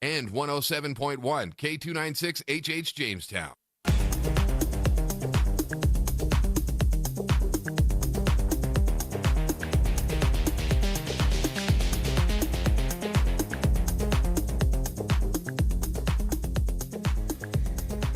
and 107.1 K296HH Jamestown.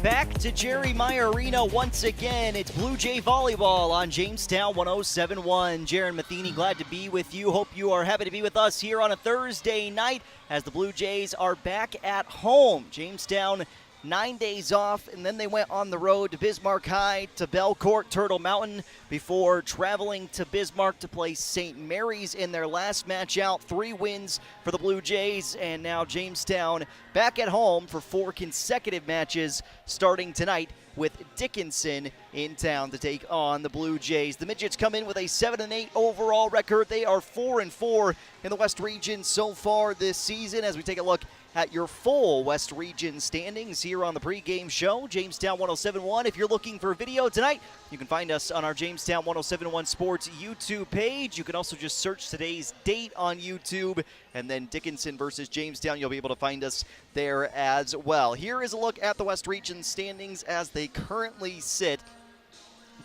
Back to Jerry Meyer Arena once again. It's Blue Jay Volleyball on Jamestown 107.1. Jaron Matheny, glad to be with you. Hope you are happy to be with us here on a Thursday night as the Blue Jays are back at home. Jamestown 9 days off, and then they went on the road to Bismarck High, to Belcourt, Turtle Mountain, before traveling to Bismarck to play St. Mary's in their last match out. 3 wins for the Blue Jays, and now Jamestown back at home for 4 consecutive matches starting tonight with Dickinson in town to take on the Blue Jays. The Midgets come in with a 7-8 overall record. They are 4-4 in the West Region so far this season. As we take a look at your full West Region standings here on the pregame show, Jamestown 107.1. If you're looking for video tonight, you can find us on our Jamestown 107.1 Sports YouTube page. You can also just search today's date on YouTube, and then Dickinson versus Jamestown, you'll be able to find us there as well. Here is a look at the West Region standings as they currently sit.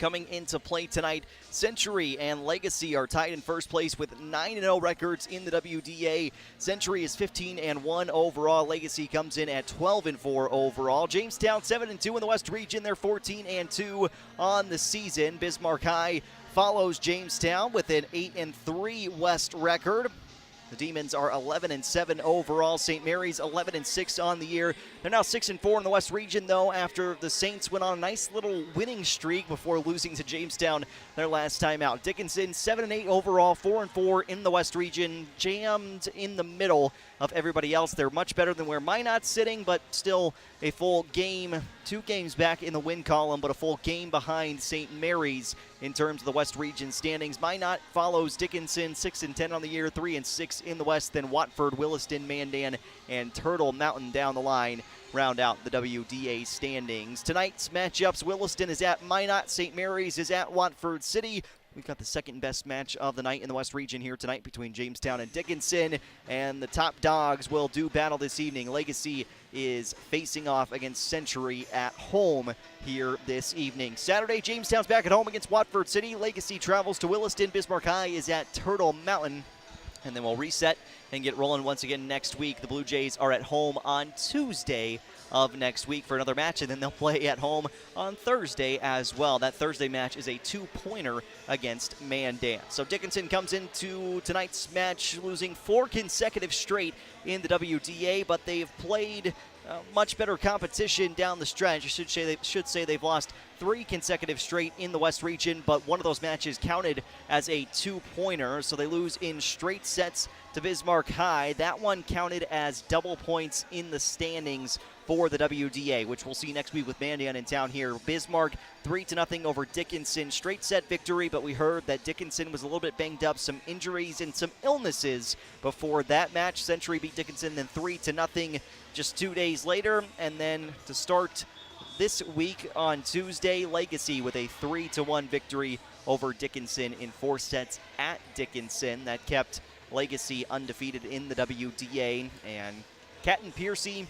Coming into play tonight, Century and Legacy are tied in first place with 9-0 records in the WDA. Century is 15-1 overall. Legacy comes in at 12-4 overall. Jamestown 7-2 in the West Region. They're 14-2 on the season. Bismarck High follows Jamestown with an 8-3 West record. The Demons are 11-7 overall. St. Mary's 11-6 on the year. They're now 6-4 in the West Region, though, after the Saints went on a nice little winning streak before losing to Jamestown their last time out. Dickinson 7-8 overall, 4-4 in the West Region, jammed in the middle of everybody else. They're much better than where Minot's sitting, but still a full game, 2 games back in the win column, but a full game behind St. Mary's in terms of the West Region standings. Minot follows Dickinson 6-10 on the year, 3-6 in the West. Then Watford, Williston, Mandan, and Turtle Mountain down the line round out the WDA standings. Tonight's matchups: Williston is at Minot, St. Mary's is at Watford City. We've got the second best match of the night in the West Region here tonight between Jamestown and Dickinson, and the top dogs will do battle this evening. Legacy is facing off against Century at home here this evening. Saturday, Jamestown's back at home against Watford City. Legacy travels to Williston. Bismarck High is at Turtle Mountain. And then we'll reset and get rolling once again next week. The Blue Jays are at home on Tuesday of next week for another match, and then they'll play at home on Thursday as well. That Thursday match is a 2-pointer against Mandan. So Dickinson comes into tonight's match losing 4 consecutive straight in the WDA, but they've played much better competition down the stretch. I should say they've lost 3 consecutive straight in the West Region, but one of those matches counted as a 2-pointer, so they lose in straight sets to Bismarck High. That one counted as double points in the standings for the WDA, which we'll see next week with Mandan in town here. Bismarck 3-0 over Dickinson. Straight set victory, but we heard that Dickinson was a little bit banged up, some injuries and some illnesses before that match. Century beat Dickinson then 3-0 just 2 days later. And then to start this week on Tuesday, Legacy with a 3-1 victory over Dickinson in 4 sets at Dickinson. That kept Legacy undefeated in the WDA. And Caton Piercy,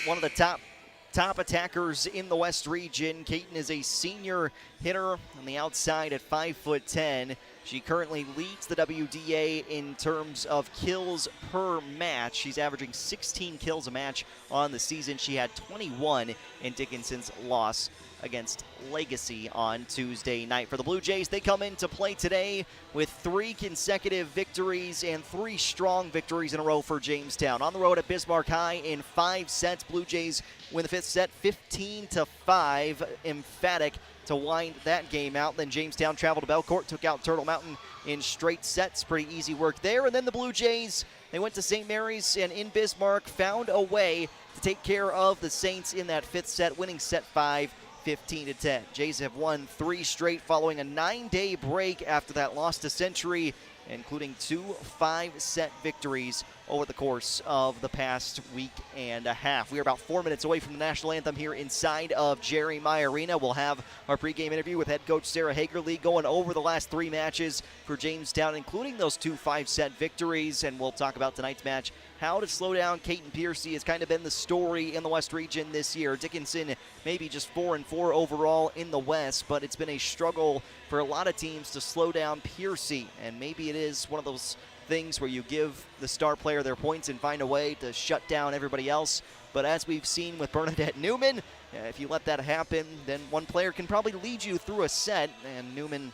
one of the top attackers in the West Region. Caton is a senior hitter on the outside at 5'10". She currently leads the WDA in terms of kills per match. She's averaging 16 kills a match on the season. She had 21 in Dickinson's loss against Legacy on Tuesday night. For the Blue Jays, they come into play today with 3 consecutive victories and 3 strong victories in a row for Jamestown. On the road at Bismarck High in 5 sets. Blue Jays win the 5th set 15-5. Emphatic to wind that game out. Then Jamestown traveled to Belcourt, took out Turtle Mountain in straight sets. Pretty easy work there. And then the Blue Jays, they went to St. Mary's and in Bismarck found a way to take care of the Saints in that 5th set, winning set 5, 15-10. Jays have won 3 straight following a 9-day break after that loss to Century, including 2 5-set victories over the course of the past week and a half. We are about 4 minutes away from the national anthem here inside of Jerry Meyer Arena. We'll have our pregame interview with head coach Sarah Hagerly going over the last 3 matches for Jamestown, including those 2 5-set victories, and we'll talk about tonight's match. How to slow down Caton Piercy has kind of been the story in the West region this year. Dickinson maybe just 4-4 overall in the West, but it's been a struggle for a lot of teams to slow down Piercy, and maybe it is one of those things where you give the star player their points and find a way to shut down everybody else. But as we've seen with Bernadette Newman, if you let that happen, then one player can probably lead you through a set, and Newman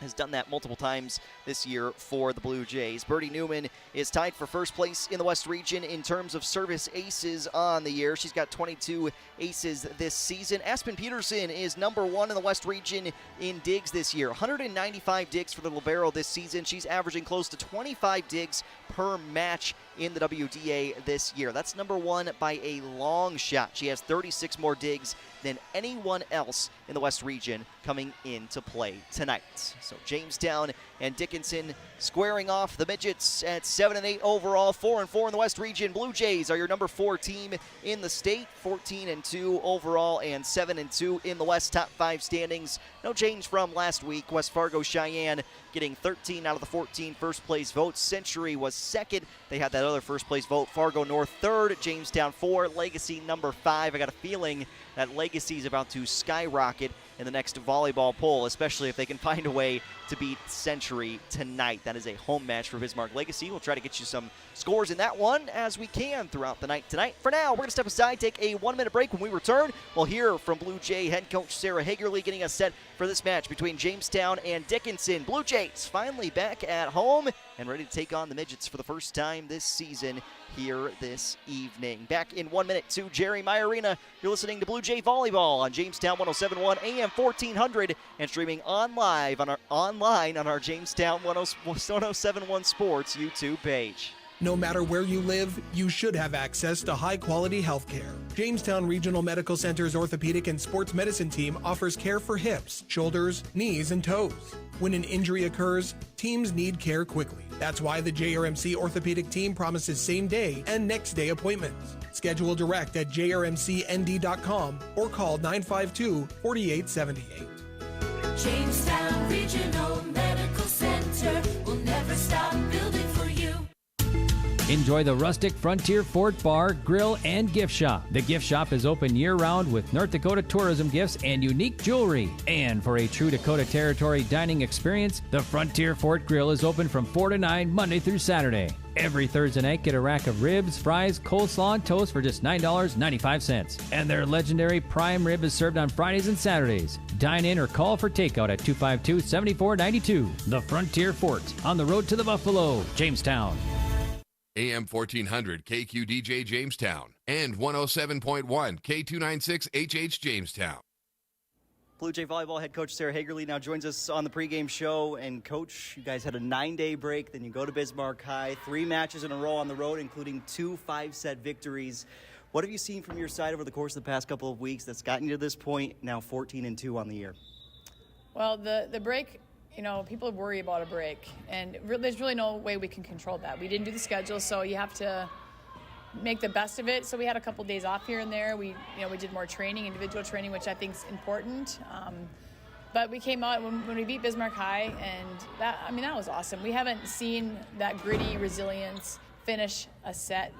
has done that multiple times this year for the Blue Jays. Birdie Newman is tied for first place in the West region in terms of service aces on the year. She's got 22 aces this season. Aspen Peterson is number 1 in the West region in digs this year. 195 digs for the libero this season. She's averaging close to 25 digs per match in the WDA this year. That's number 1 by a long shot. She has 36 more digs than anyone else in the West region coming into play tonight. So Jamestown and Dickinson squaring off. The Midgets at 7-8 overall, 4-4 in the West region. Blue Jays are your number 4 team in the state, 14-2 overall and 7-2 in the West top 5 standings. No change from last week. West Fargo Cheyenne getting 13 out of the 14 first place votes. Century was second. They had that other first place vote. Fargo North third, Jamestown 4, Legacy number 5. I got a feeling that Legacy is about to skyrocket in the next volleyball poll, especially if they can find a way to beat Century tonight. That is a home match for Bismarck Legacy. We'll try to get you some scores in that one as we can throughout the night tonight. For now, we're going to step aside, take a 1-minute break. When we return, we'll hear from Blue Jay head coach Sarah Hagerly getting us set for this match between Jamestown and Dickinson. Blue Jays finally back at home and ready to take on the Midgets for the first time this season here this evening. Back in 1 minute to Jerry Meyer Arena. You're listening to Blue Jay Volleyball on Jamestown 107.1 AM 1400 and streaming online on our Jamestown 107.1 Sports YouTube page. No matter where you live, you should have access to high-quality health care. Jamestown Regional Medical Center's orthopedic and sports medicine team offers care for hips, shoulders, knees, and toes. When an injury occurs, teams need care quickly. That's why the JRMC orthopedic team promises same-day and next-day appointments. Schedule direct at jrmcnd.com or call 952-4878. Jamestown Regional Medical Center will never stop building for you. Enjoy the rustic Frontier Fort Bar, Grill, and Gift Shop. The gift shop is open year-round with North Dakota tourism gifts and unique jewelry. And for a true Dakota Territory dining experience, the Frontier Fort Grill is open from 4 to 9 Monday through Saturday. Every Thursday night, get a rack of ribs, fries, coleslaw, and toast for just $9.95. And their legendary prime rib is served on Fridays and Saturdays. Dine in or call for takeout at 252-7492. The Frontier Fort, on the road to the Buffalo, Jamestown. AM 1400 KQDJ Jamestown and 107.1 K296 HH Jamestown. Blue Jay Volleyball head coach Sarah Hagerly now joins us on the pregame show. And coach, you guys had a 9-day break, then you go to Bismarck High, 3 matches in a row on the road, including 2 5-set victories. What have you seen from your side over the course of the past couple of weeks that's gotten you to this point, now 14-2 on the year? Well, the break, you know, people worry about a break, and there's really no way we can control that. We didn't do the schedule, so you have to make the best of it. So we had a couple days off here and there. We did more training, individual training, which I think is important. But we came out when we beat Bismarck High, and that was awesome. We haven't seen that gritty resilience finish a set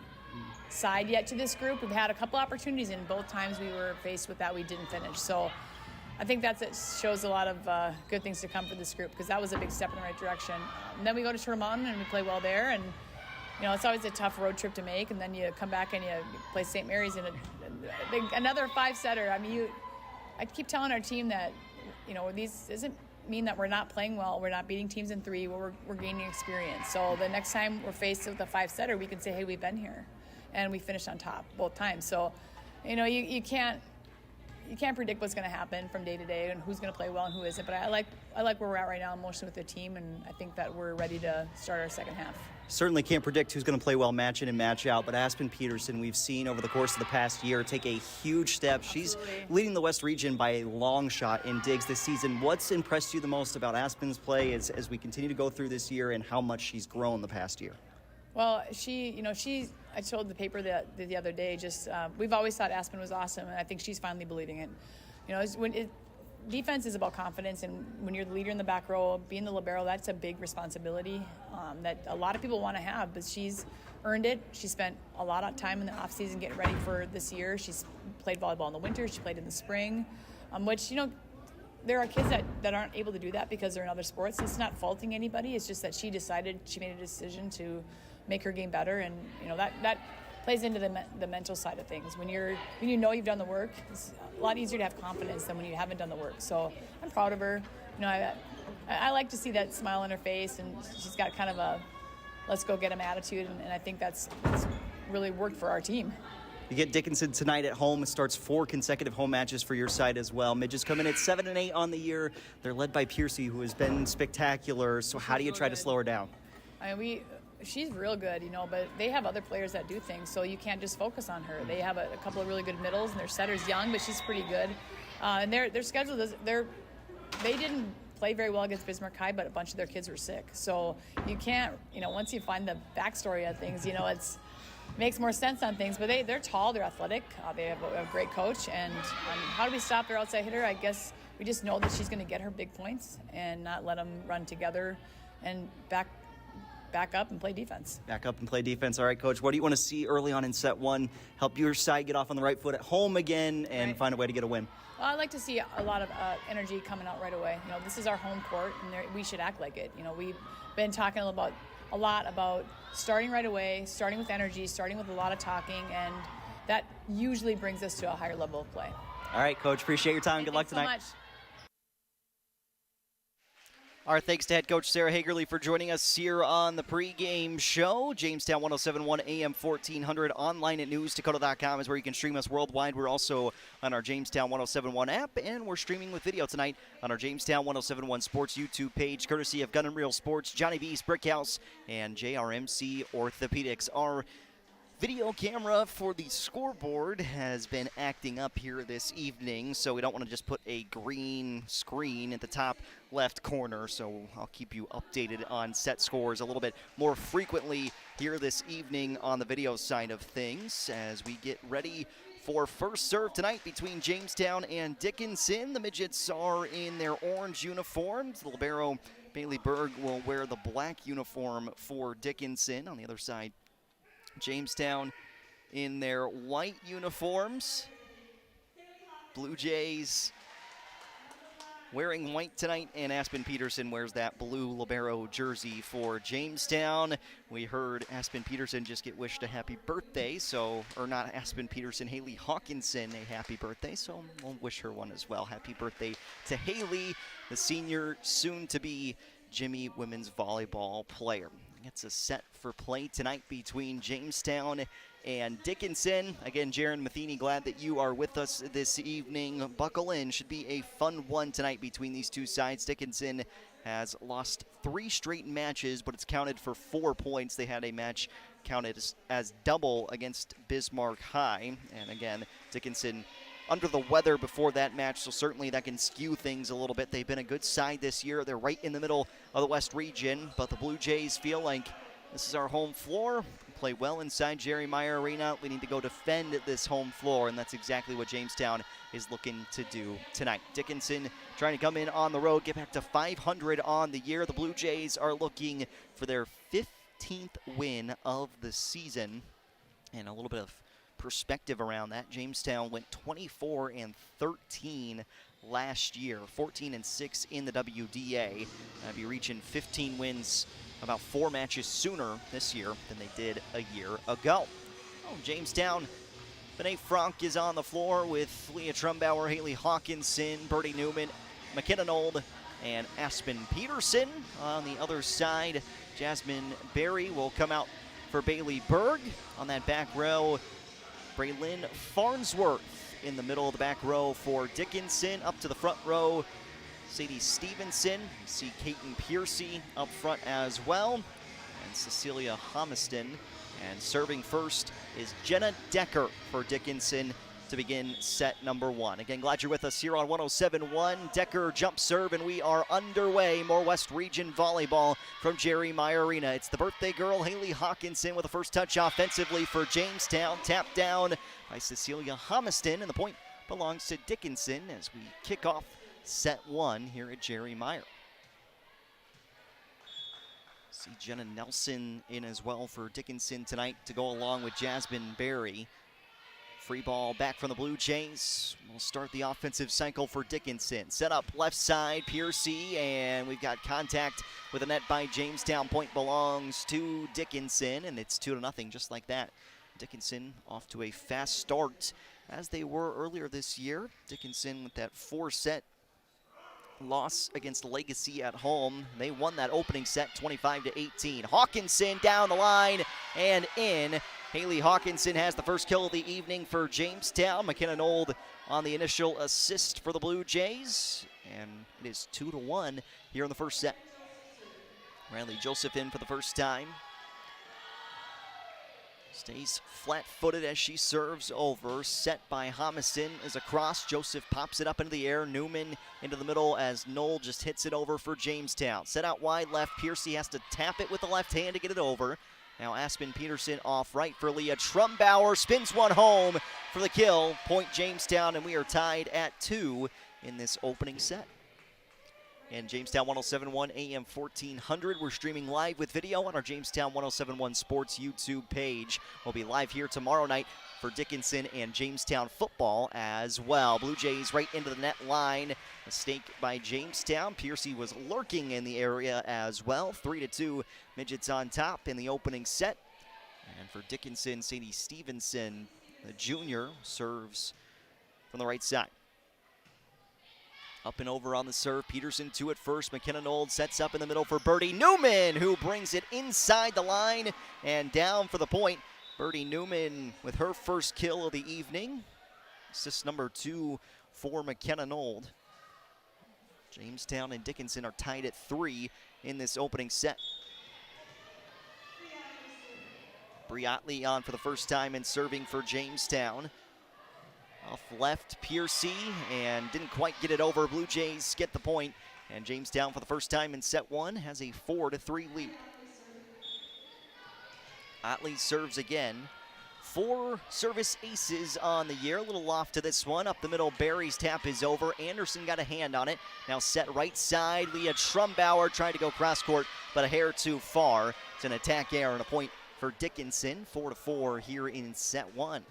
side yet to this group. We've had a couple opportunities, and both times we were faced with that, we didn't finish. So I think it shows a lot of good things to come for this group, because that was a big step in the right direction. And then we go to Turtle Mountain and we play well there, and it's always a tough road trip to make. And then you come back and you play St. Mary's in another 5-setter. I keep telling our team that these doesn't mean that we're not playing well. We're not beating teams in 3. We're gaining experience. So the next time we're faced with a 5-setter, we can say, hey, we've been here, and we finished on top both times. So you can't predict what's going to happen from day to day and who's going to play well and who isn't. But I like where we're at right now emotionally with the team, and I think that we're ready to start our second half. Certainly can't predict who's going to play well match in and match out, but Aspen Peterson, we've seen over the course of the past year, take a huge step. Absolutely. She's leading the West region by a long shot in digs this season. What's impressed you the most about Aspen's play as we continue to go through this year, and how much she's grown the past year? Well, I told the paper that the other day, we've always thought Aspen was awesome, and I think she's finally believing it. Defense is about confidence, and when you're the leader in the back row, being the libero, that's a big responsibility that a lot of people want to have, but she's earned it. She spent a lot of time in the offseason getting ready for this year. She's played volleyball in the winter. She played in the spring, which, there are kids that aren't able to do that because they're in other sports. It's not faulting anybody. It's just that she made a decision to make her game better, and that plays into the mental side of things. When you you've done the work, it's a lot easier to have confidence than when you haven't done the work. So I'm proud of her. I like to see that smile on her face, and she's got kind of a let's go get 'em attitude, and I think that's really worked for our team. You get Dickinson tonight at home. It starts 4 consecutive home matches for your side as well. Midges come in at 7-8 on the year. They're led by Piercy, who has been spectacular. So how do you try to slow her down? She's real good, but they have other players that do things, so you can't just focus on her. They have a couple of really good middles, and their setter's young, but she's pretty good. And their schedule they didn't play very well against Bismarck High, but a bunch of their kids were sick. So you can't, once you find the backstory of things, it's makes more sense on things. But they're tall, they're athletic, they have a great coach. And how do we stop their outside hitter? I guess we just know that she's going to get her big points and not let them run together and back up and play defense. Back up and play defense. All right, Coach, what do you want to see early on in set 1? Help your side get off on the right foot at home again and find a way to get a win. Well, I'd like to see a lot of energy coming out right away. This is our home court, and we should act like it. We've been talking a lot about starting right away, starting with energy, starting with a lot of talking, and that usually brings us to a higher level of play. All right, Coach, appreciate your time. Good luck tonight. Thanks so much. Our thanks to head coach Sarah Hagerly for joining us here on the pregame show. Jamestown 107.1 AM 1400 online at newsdakota.com is where you can stream us worldwide. We're also on our Jamestown 107.1 app, and we're streaming with video tonight on our Jamestown 107.1 Sports YouTube page, courtesy of Gun and Reel Sports, Johnny B's Brick House, and JRMC Orthopedics. Our video camera for the scoreboard has been acting up here this evening, so we don't want to just put a green screen at the top left corner, so I'll keep you updated on set scores a little bit more frequently here this evening on the video side of things as we get ready for first serve tonight between Jamestown and Dickinson. The midgets are in their orange uniforms. The libero Bailey Berg will wear the black uniform for Dickinson. On the other side, Jamestown in their white uniforms. Blue Jays wearing white tonight, and Aspen Peterson wears that blue libero jersey for Jamestown. We heard Aspen Peterson just get wished a happy birthday, or not Aspen Peterson, Haley Hawkinson a happy birthday, so we'll wish her one as well. Happy birthday to Haley, the senior, soon-to-be Jimmy women's volleyball player. It's a set for play tonight between Jamestown and Dickinson. Again, Jaron Matheny, glad that you are with us this evening. Buckle in. Should be a fun one tonight between these two sides. Dickinson has lost 3 straight matches, but it's counted for 4 points. They had a match counted as double against Bismarck High. And again, Dickinson under the weather before that match, so certainly that can skew things a little bit. They've been a good side this year. They're right in the middle of the West region, but the Blue Jays feel like this is our home floor. We play well inside Jerry Meyer Arena. We need to go defend this home floor, and that's exactly what Jamestown is looking to do tonight. Dickinson trying to come in on the road, get back to 500 on the year. The Blue Jays are looking for their 15th win of the season, and a little bit of perspective around that. Jamestown went 24-13 last year, 14-6 in the WDA. They'll be reaching 15 wins about 4 matches sooner this year than they did a year ago. Jamestown, Benet Frank is on the floor with Leah Trumbauer, Haley Hawkinson, Birdie Newman, McKenna Nold, and Aspen Peterson. On the other side, Jasmine Berry will come out for Bailey Berg. On that back row, Braylon Farnsworth in the middle of the back row for Dickinson. Up to the front row, Sadie Stevenson. You see Kaiten Piercy up front as well, and Cecilia Homiston. And serving first is Jenna Decker for Dickinson to begin set number 1. Again, glad you're with us here on 107.1. Decker jump serve, and we are underway. More West Region volleyball from Jerry Meyer Arena. It's the birthday girl, Haley Hawkinson, with the first touch offensively for Jamestown. Tapped down by Cecilia Homiston, and the point belongs to Dickinson as we kick off set 1 here at Jerry Meyer. See Jenna Nelson in as well for Dickinson tonight to go along with Jasmine Berry. Free ball back from the Blue Jays. We'll start the offensive cycle for Dickinson. Set up left side, Piercy, and we've got contact with a net by Jamestown. Point belongs to Dickinson, and it's 2-0 just like that. Dickinson off to a fast start as they were earlier this year. Dickinson with that 4-set loss against Legacy at home. They won that opening set 25-18. Hawkinson down the line and in. Haley Hawkinson has the first kill of the evening for Jamestown. McKenna Nold on the initial assist for the Blue Jays. And it is 2-1 here in the first set. Riley Joseph in for the first time. Stays flat-footed as she serves over. Set by Homiston is a cross. Joseph pops it up into the air. Newman into the middle as Knoll just hits it over for Jamestown. Set out wide left. Piercy has to tap it with the left hand to get it over. Now Aspen Peterson off right for Leah Trumbauer. Spins one home for the kill. Point Jamestown, and we are tied at 2 in this opening set. And Jamestown 107.1 AM 1400. We're streaming live with video on our Jamestown 107.1 Sports YouTube page. We'll be live here tomorrow night for Dickinson and Jamestown football as well. Blue Jays right into the net line. Mistake by Jamestown. Piercy was lurking in the area as well. 3-2 Midgets on top in the opening set. And for Dickinson, Sadie Stevenson, the junior, serves from the right side. Up and over on the serve. Peterson to it first. McKenna Nold sets up in the middle for Birdie Newman, who brings it inside the line and down for the point. Birdie Newman with her first kill of the evening. Assist number 2 for McKenna Nold. Jamestown and Dickinson are tied at 3 in this opening set. Briatley on for the first time and serving for Jamestown. Off left, Piercy, and didn't quite get it over. Blue Jays get the point, and Jamestown for the first time in set 1 has a 4-3 lead. Otley serves again. 4 service aces on the year. A little off to this one. Up the middle, Barry's tap is over. Anderson got a hand on it. Now set right side. Leah Trumbauer tried to go cross court, but a hair too far. It's an attack error and a point for Dickinson. 4-4 here in set 1.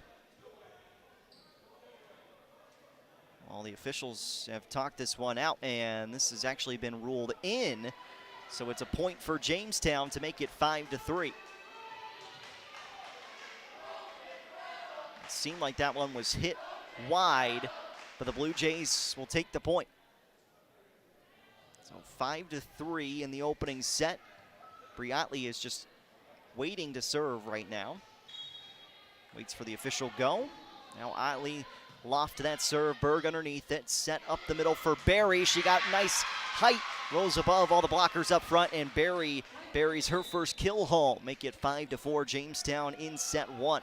Well, the officials have talked this one out, and this has actually been ruled in. So it's a point for Jamestown to make it 5-3. It seemed like that one was hit wide, but the Blue Jays will take the point. So 5-3 in the opening set. Briatley is just waiting to serve right now. Waits for the official go. Now Otley loft to that serve. Berg underneath it. Set up the middle for Barry. She got nice height. Rose above all the blockers up front, and Barry buries her first kill home. Make it 5-4 Jamestown in set 1.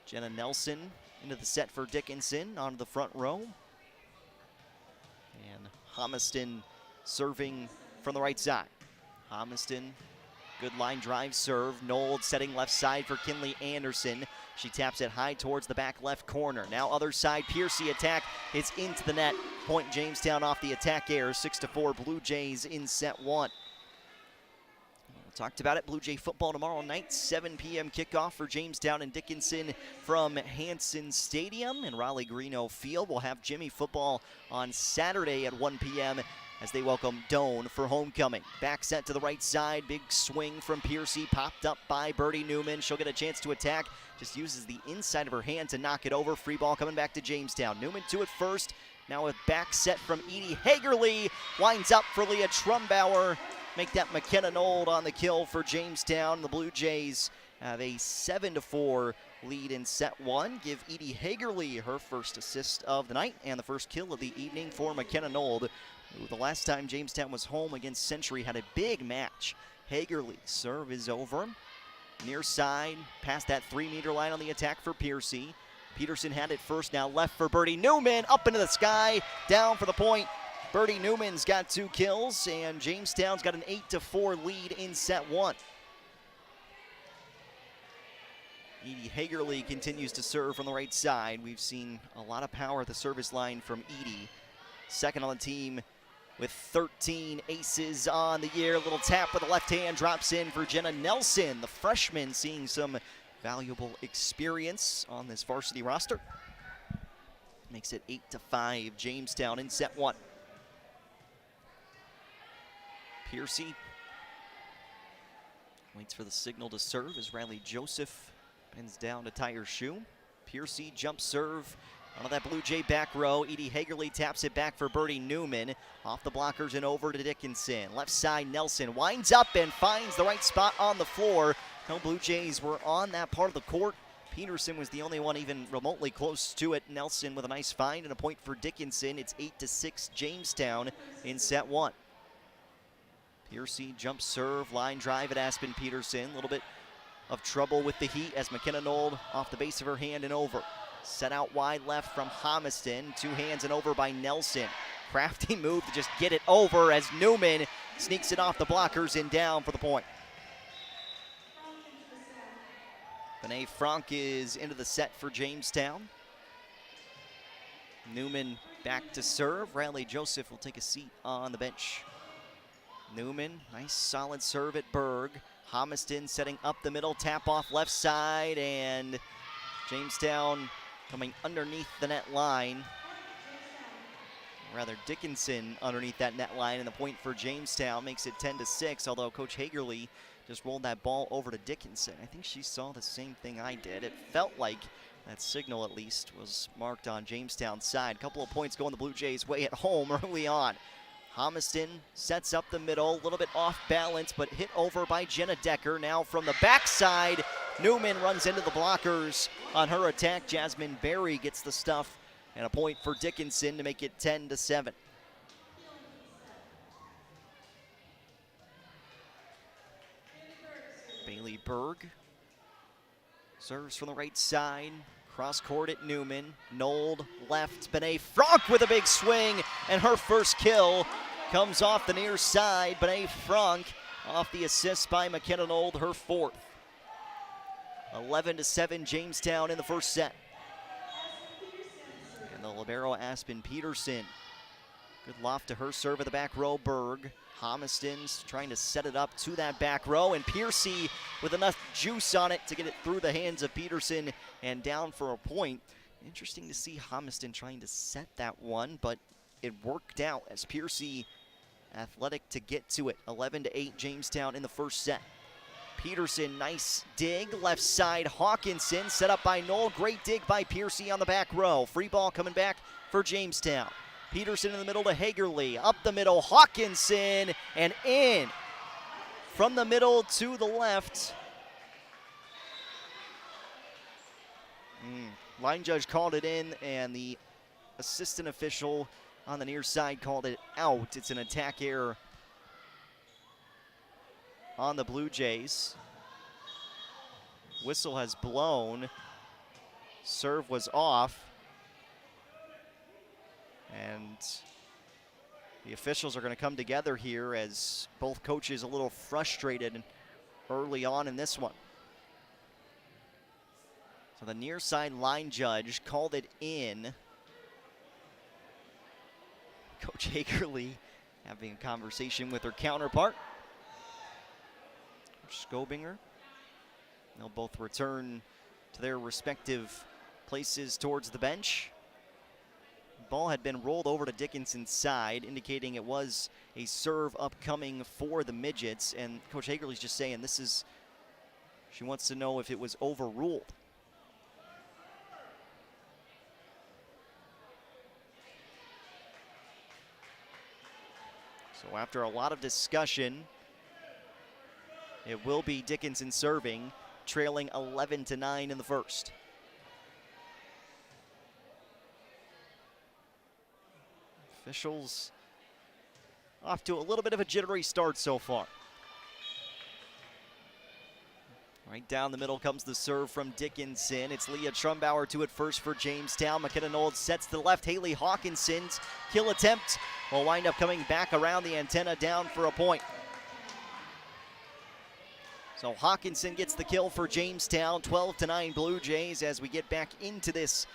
Jenna Nelson into the set for Dickinson onto the front row. And Homiston serving from the right side. Homiston, good line drive serve. Nold setting left side for Kinley Anderson. She taps it high towards the back left corner. Now other side, Piercy attack. It's into the net. Point Jamestown off the attack error. 6-4 Blue Jays in set 1. We talked about it. Blue Jay football tomorrow night. 7 p.m. kickoff for Jamestown and Dickinson from Hanson Stadium and Raleigh-Greeno Field. We'll have Jimmy football on Saturday at 1 p.m. as they welcome Doane for homecoming. Back set to the right side. Big swing from Piercy. Popped up by Birdie Newman. She'll get a chance to attack. Just uses the inside of her hand to knock it over. Free ball coming back to Jamestown. Newman to it first. Now a back set from Edie Hagerly. Winds up for Leah Trumbauer. Make that McKenna Nold on the kill for Jamestown. The Blue Jays have a 7-4 lead in set 1. Give Edie Hagerly her first assist of the night and the first kill of the evening for McKenna Nold, who the last time Jamestown was home against Century had a big match. Hagerly, serve is over. Near side, past that 3-meter line on the attack for Piercy. Peterson had it first, now left for Birdie Newman, up into the sky, down for the point. Birdie Newman's got 2 kills, and Jamestown's got an 8-4 lead in set 1. Edie Hagerly continues to serve from the right side. We've seen a lot of power at the service line from Edie. Second on the team with 13 aces on the year. Little tap with the left hand, drops in for Jenna Nelson, the freshman, seeing some valuable experience on this varsity roster. Makes it 8-5, Jamestown in set 1. Piercy waits for the signal to serve as Riley Joseph pins down to tie her shoe. Piercy jump serve onto that Blue Jay back row. Edie Hagerly taps it back for Birdie Newman. Off the blockers and over to Dickinson. Left side, Nelson winds up and finds the right spot on the floor. No Blue Jays were on that part of the court. Peterson was the only one even remotely close to it. Nelson with a nice find and a point for Dickinson. It's 8-6 Jamestown in set 1. Piercy jump serve, line drive at Aspen Peterson. A little bit of trouble with the heat as McKenna Nold off the base of her hand and over. Set out wide left from Homiston. 2 hands and over by Nelson. Crafty move to just get it over as Newman sneaks it off the blockers and down for the point. Benet Frank is into the set for Jamestown. Newman back to serve. Riley Joseph will take a seat on the bench. Newman, nice solid serve at Berg. Homiston setting up the middle, tap off left side, and Jamestown coming underneath the net line. Rather, Dickinson underneath that net line, and the point for Jamestown makes it 10-6, although Coach Hagerly just rolled that ball over to Dickinson. I think she saw the same thing I did. It felt like that signal, at least, was marked on Jamestown's side. Couple of points going the Blue Jays' way at home early on. Homiston sets up the middle, a little bit off balance, but hit over by Jenna Decker. Now from the backside, Newman runs into the blockers on her attack. Jasmine Berry gets the stuff, and a point for Dickinson to make it 10-7. Bailey Berg serves from the right side. Cross court at Newman. Nold left. Benet Frank with a big swing, and her first kill comes off the near side. Benet Frank off the assist by McKenna Nold, her 4th. 11-7 Jamestown in the first set. And the libero Aspen Peterson. Good loft to her serve at the back row. Berg. Homiston's trying to set it up to that back row, and Piercy with enough juice on it to get it through the hands of Peterson and down for a point. Interesting to see Homiston trying to set that one, but it worked out as Piercy athletic to get to it. 11-8 Jamestown in the first set. Peterson, nice dig, left side. Hawkinson set up by Knoll. Great dig by Piercy on the back row. Free ball coming back for Jamestown. Peterson in the middle to Hagerly. Up the middle, Hawkinson, and in. From the middle to the left. Line judge called it in, and the assistant official on the near side called it out. It's an attack error on the Blue Jays. Whistle has blown. Serve was off. And the officials are going to come together here as both coaches a little frustrated early on in this one. So the near side line judge called it in. Coach Hagerly having a conversation with her counterpart, Coach Scobinger. They'll both return to their respective places towards the bench. Ball had been rolled over to Dickinson's side, indicating it was a serve upcoming for the Midgets. And Coach Hagerly's just saying she wants to know if it was overruled. So after a lot of discussion, it will be Dickinson serving, trailing 11-9 in the first. Officials off to a little bit of a jittery start so far. Right down the middle comes the serve from Dickinson. It's Leah Trumbauer to it first for Jamestown. McKenna Knowles sets to the left. Haley Hawkinson's kill attempt will wind up coming back around the antenna down for a point. So Hawkinson gets the kill for Jamestown. 12-9 Blue Jays as we get back into this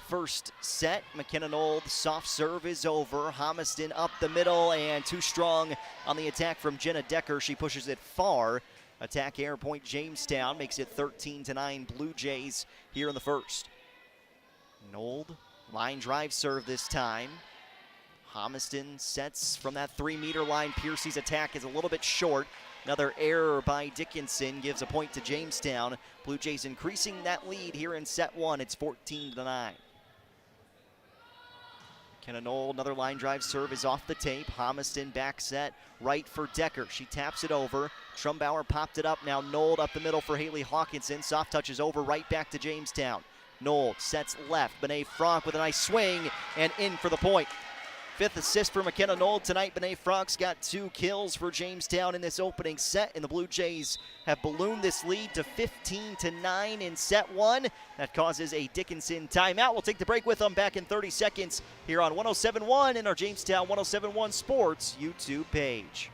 first set. McKenna Knowles soft serve is over. Homiston up the middle and too strong on the attack from Jenna Decker. She pushes it far. Attack air point Jamestown makes it 13-9 Blue Jays here in the first. Knowles, line drive serve this time. Homiston sets from that 3-meter line. Piercy's attack is a little bit short. Another error by Dickinson gives a point to Jamestown. Blue Jays increasing that lead here in set one. It's 14-9. McKenna Knowles, another line drive serve is off the tape. Homiston back set right for Decker. She taps it over. Trumbauer popped it up. Now Knowles up the middle for Haley Hawkinson. Soft touch is over right back to Jamestown. Knowles sets left. Benet Franck with a nice swing and in for the point. Fifth assist for McKenna Knowles tonight. Benet Franck's got 2 kills for Jamestown in this opening set, and the Blue Jays have ballooned this lead to 15-9 in set one. That causes a Dickinson timeout. We'll take the break with them back in 30 seconds here on 107.1 and our Jamestown 107.1 Sports YouTube page.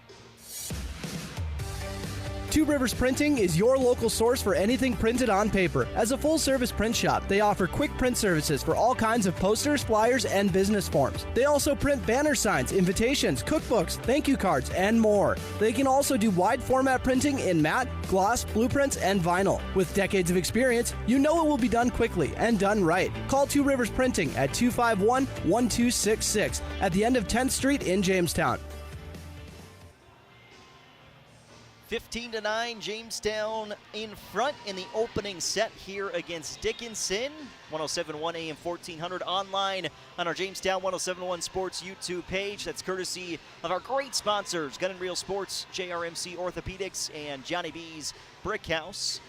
Two Rivers Printing is your local source for anything printed on paper. As a full-service print shop, they offer quick print services for all kinds of posters, flyers, and business forms. They also print banner signs, invitations, cookbooks, thank you cards, and more. They can also do wide format printing in matte, gloss, blueprints, and vinyl. With decades of experience, you know it will be done quickly and done right. Call Two Rivers Printing at 251-1266 at the end of 10th Street in Jamestown. 15-9, Jamestown in front in the opening set here against Dickinson. 107.1 AM 1400 online on our Jamestown 107.1 Sports YouTube page. That's courtesy of our great sponsors, Gun & Reel Sports, JRMC Orthopedics, and Johnny B's Brick House.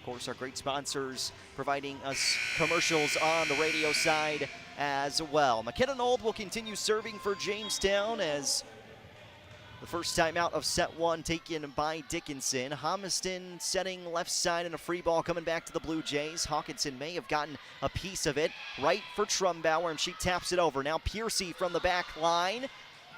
Of course, our great sponsors providing us commercials on the radio side as well. McKenna Knowles will continue serving for Jamestown as the first time out of set one taken by Dickinson. Homiston setting left side and a free ball coming back to the Blue Jays. Hawkinson may have gotten a piece of it right for Trumbauer, and she taps it over. Now Piercy from the back line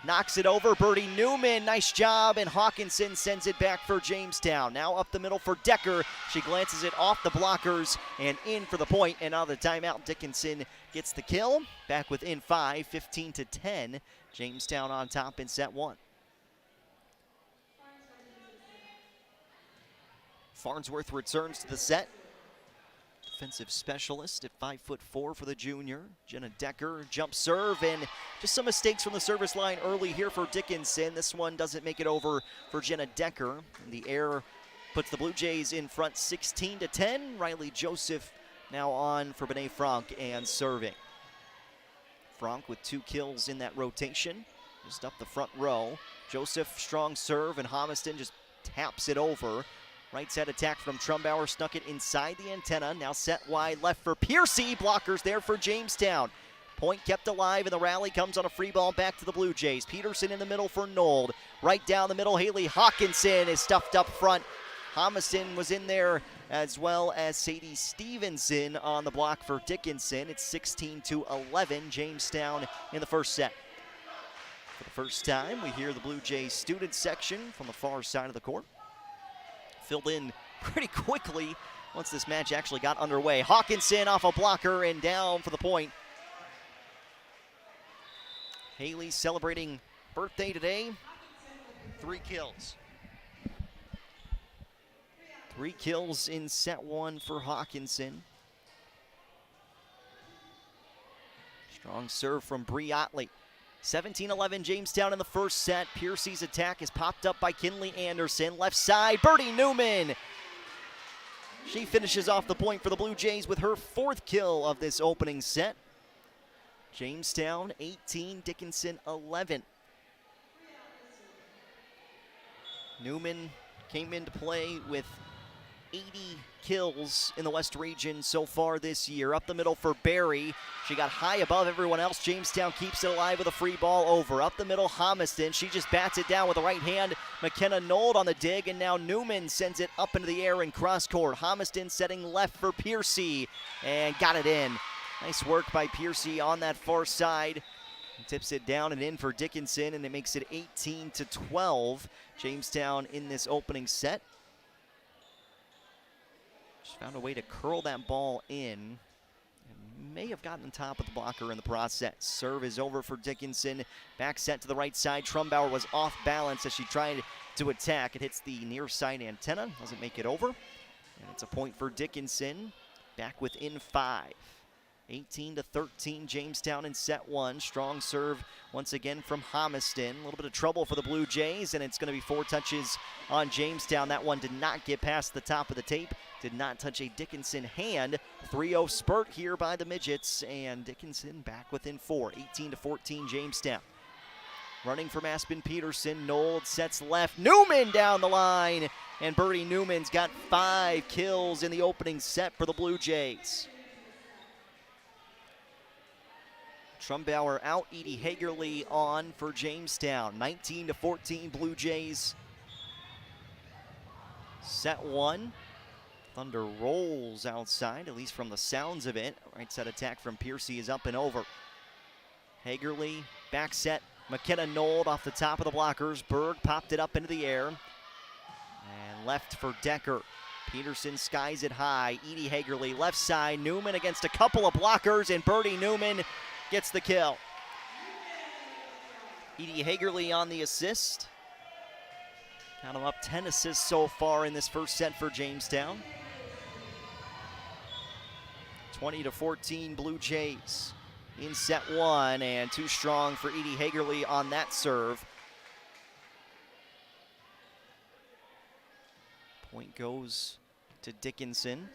knocks it over. Birdie Newman, nice job, and Hawkinson sends it back for Jamestown. Now up the middle for Decker. She glances it off the blockers and in for the point, and out of the timeout, Dickinson gets the kill. Back within 5, 15-10. Jamestown on top in set one. Farnsworth returns to the set. Defensive specialist at 5'4" for the junior. Jenna Decker, jump serve, and just some mistakes from the service line early here for Dickinson. This one doesn't make it over for Jenna Decker. And the error puts the Blue Jays in front 16-10. Riley Joseph now on for Benet Franck and serving. Franck with 2 kills in that rotation, just up the front row. Joseph, strong serve, and Homiston just taps it over. Right side attack from Trumbauer, snuck it inside the antenna. Now set wide left for Piercy. Blockers there for Jamestown. Point kept alive, and the rally comes on a free ball back to the Blue Jays. Peterson in the middle for Knowles. Right down the middle, Haley Hawkinson is stuffed up front. Homiston was in there as well as Sadie Stevenson on the block for Dickinson. It's 16-11, Jamestown in the first set. For the first time, we hear the Blue Jays student section from the far side of the court. Filled in pretty quickly once this match actually got underway. Hawkinson off a blocker and down for the point. Haley celebrating birthday today. 3 kills. 3 kills in set one for Hawkinson. Strong serve from Bree Otley. 17-11 Jamestown in the first set. Piercy's attack is popped up by Kinley Anderson. Left side, Birdie Newman. She finishes off the point for the Blue Jays with her 4th kill of this opening set. Jamestown 18, Dickinson 11. Newman came into play with 80 kills in the West region so far this year. Up the middle for Barry. She got high above everyone else. Jamestown keeps it alive with a free ball over. Up the middle, Homiston. She just bats it down with the right hand. McKenna Nold on the dig, and now Newman sends it up into the air in cross court. Homiston setting left for Piercy, and got it in. Nice work by Piercy on that far side. Tips it down and in for Dickinson, and it makes it 18-12. Jamestown in this opening set. Just found a way to curl that ball in. And may have gotten on top of the blocker in the process. Serve is over for Dickinson. Back set to the right side. Trumbauer was off balance as she tried to attack. It hits the near side antenna. Doesn't make it over. And it's a point for Dickinson. Back within 5. 18-13, Jamestown in set 1. Strong serve once again from Homiston. A little bit of trouble for the Blue Jays, and it's going to be 4 touches on Jamestown. That one did not get past the top of the tape. Did not touch a Dickinson hand. 3-0 spurt here by the Midgets, and Dickinson back within 4. 18-14, Jamestown. Running from Aspen Peterson, Nold sets left. Newman down the line, and Birdie Newman's got 5 kills in the opening set for the Blue Jays. Trumbauer out, Edie Hagerly on for Jamestown. 19-14 Blue Jays. Set 1. Thunder rolls outside, at least from the sounds of it. Right side attack from Piercy is up and over. Hagerly, back set. McKenna Nold off the top of the blockers. Berg popped it up into the air. And left for Decker. Peterson skies it high. Edie Hagerly left side. Newman against a couple of blockers, and Birdie Newman gets the kill. Edie Hagerly on the assist. Count them up, 10 assists so far in this first set for Jamestown. 20-14 Blue Jays in set 1, and too strong for Edie Hagerly on that serve. Point goes to Dickinson.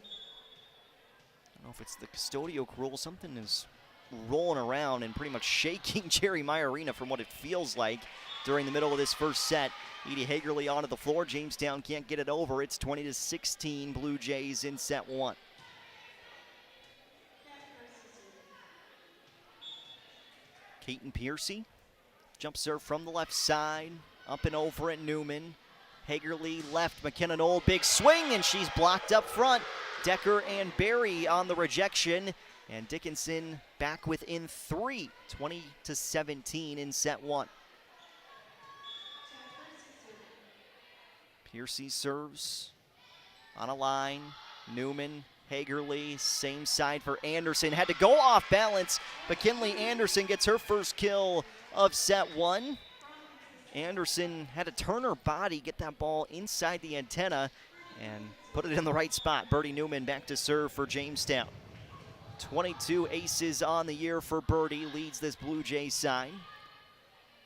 I don't know if it's the custodial rule. Something is rolling around and pretty much shaking Jerry Meyer Arena from what it feels like during the middle of this first set. Edie Hagerly onto the floor. Jamestown can't get it over. It's 20-16 Blue Jays in set 1. Caton Piercy, jump serve from the left side, up and over at Newman. Hagerly left, McKenna Nold, big swing, and she's blocked up front. Decker and Barry on the rejection, and Dickinson back within 3, 20-17 in set 1. Piercy serves on a line. Newman, Hagerly, same side for Anderson. Had to go off balance, but Kinley Anderson gets her first kill of set 1. Anderson had to turn her body, get that ball inside the antenna, and put it in the right spot. Birdie Newman back to serve for Jamestown. 22 aces on the year for Birdie, leads this Blue Jays side.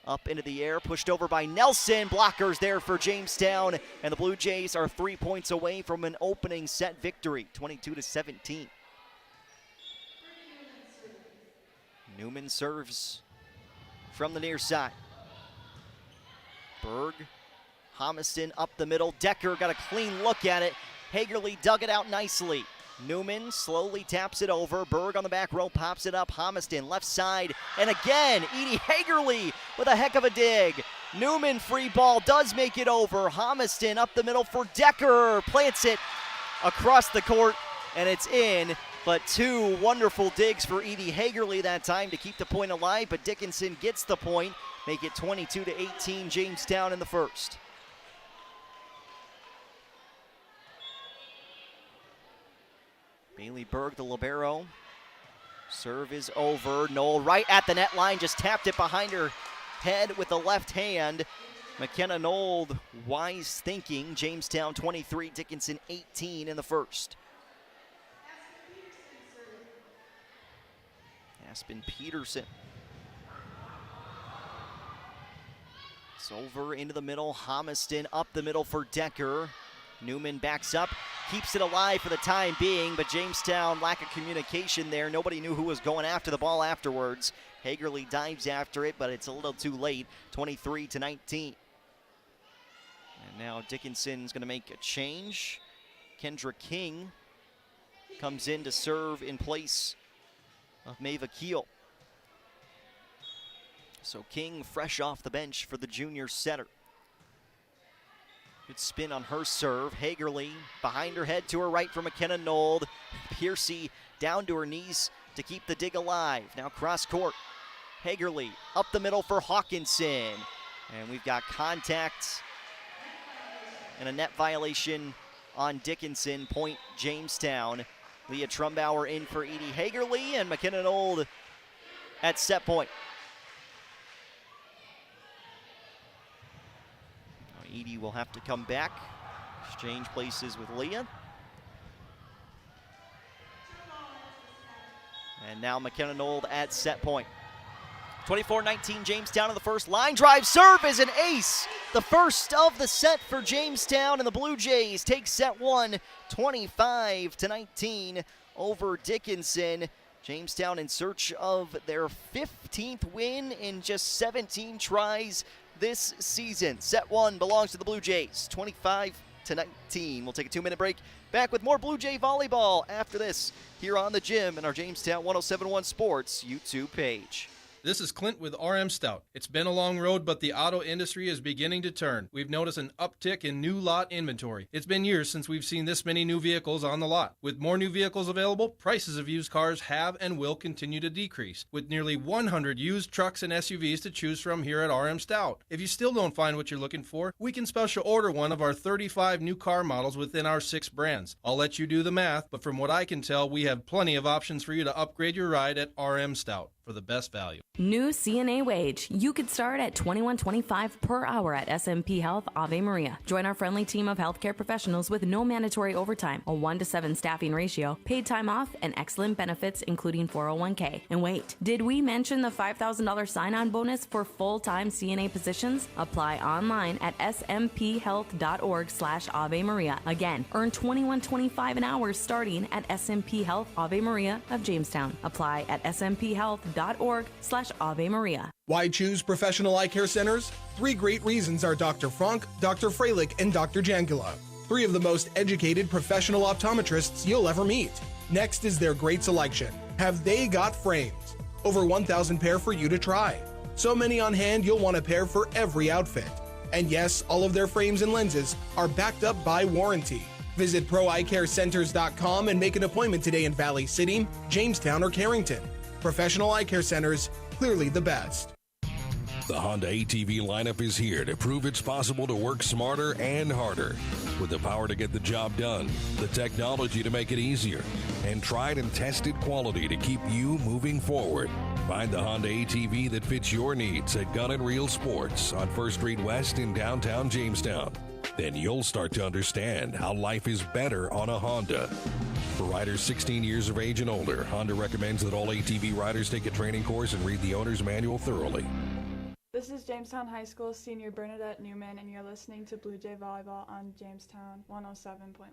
Up into the air, pushed over by Nelson. Blockers there for Jamestown, and the Blue Jays are 3 points away from an opening set victory, 22-17. Newman serves from the near side. Berg, Homiston up the middle. Decker got a clean look at it. Hagerly dug it out nicely. Newman slowly taps it over. Berg on the back row pops it up. Homiston left side. And again, Edie Hagerly with a heck of a dig. Newman free ball does make it over. Homiston up the middle for Decker. Plants it across the court, and it's in. But 2 wonderful digs for Edie Hagerly that time to keep the point alive. But Dickinson gets the point. Make it 22-18 Jamestown in the first. Bailey Berg, the libero. Serve is over. Noel right at the net line, just tapped it behind her head with the left hand. McKenna Nold, wise thinking. Jamestown 23, Dickinson 18 in the first. Aspen Peterson. It's over into the middle. Homiston up the middle for Decker. Newman backs up, keeps it alive for the time being, but Jamestown, lack of communication there. Nobody knew who was going after the ball afterwards. Hagerly dives after it, but it's a little too late, 23-19. And now Dickinson's going to make a change. Kendra King comes in to serve in place of Mava Keel. So King fresh off the bench for the junior setter. Good spin on her serve. Hagerly behind her head to her right for McKenna Nold. Piercy down to her knees to keep the dig alive. Now cross court. Hagerly up the middle for Hawkinson. And we've got contact and a net violation on Dickinson. Point Jamestown. Leah Trumbauer in for Edie Hagerly, and McKenna Nold at set point. Edie will have to come back, exchange places with Leah. And now McKenna Nold at set point. 24-19 Jamestown in the first. Line drive serve is an ace. The first of the set for Jamestown, and the Blue Jays take set one, 25-19 over Dickinson. Jamestown in search of their 15th win in just 17 tries this season. Set one belongs to the Blue Jays, 25-19. We'll take a 2-minute break. Back with more Blue Jay volleyball after this here on The Gym and our Jamestown 1071 Sports YouTube page. This is Clint with RM Stout. It's been a long road, but the auto industry is beginning to turn. We've noticed an uptick in new lot inventory. It's been years since we've seen this many new vehicles on the lot. With more new vehicles available, prices of used cars have and will continue to decrease, with nearly 100 used trucks and SUVs to choose from here at RM Stout. If you still don't find what you're looking for, we can special order one of our 35 new car models within our 6 brands. I'll let you do the math, but from what I can tell, we have plenty of options for you to upgrade your ride at RM Stout for the best value. New CNA wage. You could start at $21.25 per hour at SMP Health Ave Maria. Join our friendly team of healthcare professionals with no mandatory overtime, a 1-to-7 staffing ratio, paid time off, and excellent benefits including 401k. And wait, did we mention the $5,000 sign-on bonus for full-time CNA positions? Apply online at smphhealth.org/Ave Maria. Again, earn $21.25 an hour starting at SMP Health Ave Maria of Jamestown. Apply at smphhealth.org/Ave Maria. Why choose professional eye care centers? 3 great reasons are Dr. Frank, Dr. Freilich, and Dr. Jangula. 3 of the most educated professional optometrists you'll ever meet. Next is their great selection. Have they got frames? Over 1,000 pair for you to try. So many on hand you'll want a pair for every outfit. And yes, all of their frames and lenses are backed up by warranty. Visit proeyecarecenters.com and make an appointment today in Valley City, Jamestown, or Carrington. Professional eye care centers, clearly the best. The Honda ATV lineup is here to prove it's possible to work smarter and harder. With the power to get the job done, the technology to make it easier, and tried and tested quality to keep you moving forward. Find the Honda ATV that fits your needs at Gun & Reel Sports on 1st Street West in downtown Jamestown. Then you'll start to understand how life is better on a Honda. For riders 16 years of age and older, Honda recommends that all ATV riders take a training course and read the owner's manual thoroughly. This is Jamestown High School senior Bernadette Newman, and you're listening to Blue Jay Volleyball on Jamestown 107.1.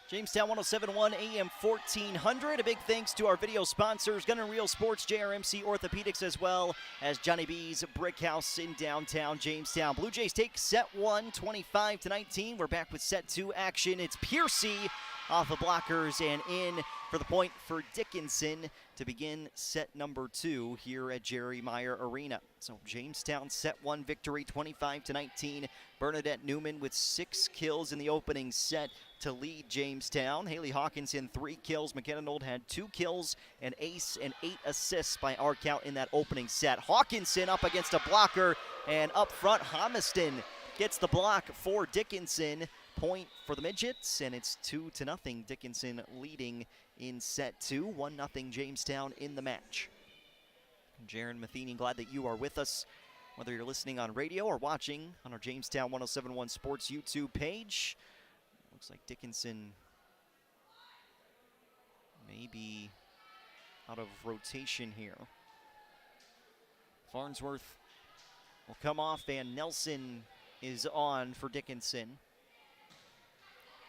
Jamestown 1071 AM 1400. A big thanks to our video sponsors, Gun & Reel Sports, JRMC Orthopedics, as well as Johnny B's Brick House in downtown Jamestown. Blue Jays take set one, 25-19. We're back with set 2 action. It's Piercy off of blockers and in for the point for Dickinson to begin set number 2 here at Jerry Meyer Arena. So Jamestown set 1 victory, 25-19. Bernadette Newman with 6 kills in the opening set to lead Jamestown. Haley Hawkinson 3 kills. McKenna Nold had 2 kills, an ace, and 8 assists by our count in that opening set. Hawkinson up against a blocker, and up front Homiston gets the block for Dickinson. Point for the Midgets, and it's 2-0. Dickinson leading in set 2, 1-0 Jamestown in the match. Jaron Matheny, glad that you are with us, whether you're listening on radio or watching on our Jamestown 1071 Sports YouTube page. Looks like Dickinson may be out of rotation here. Farnsworth will come off, and Nelson is on for Dickinson.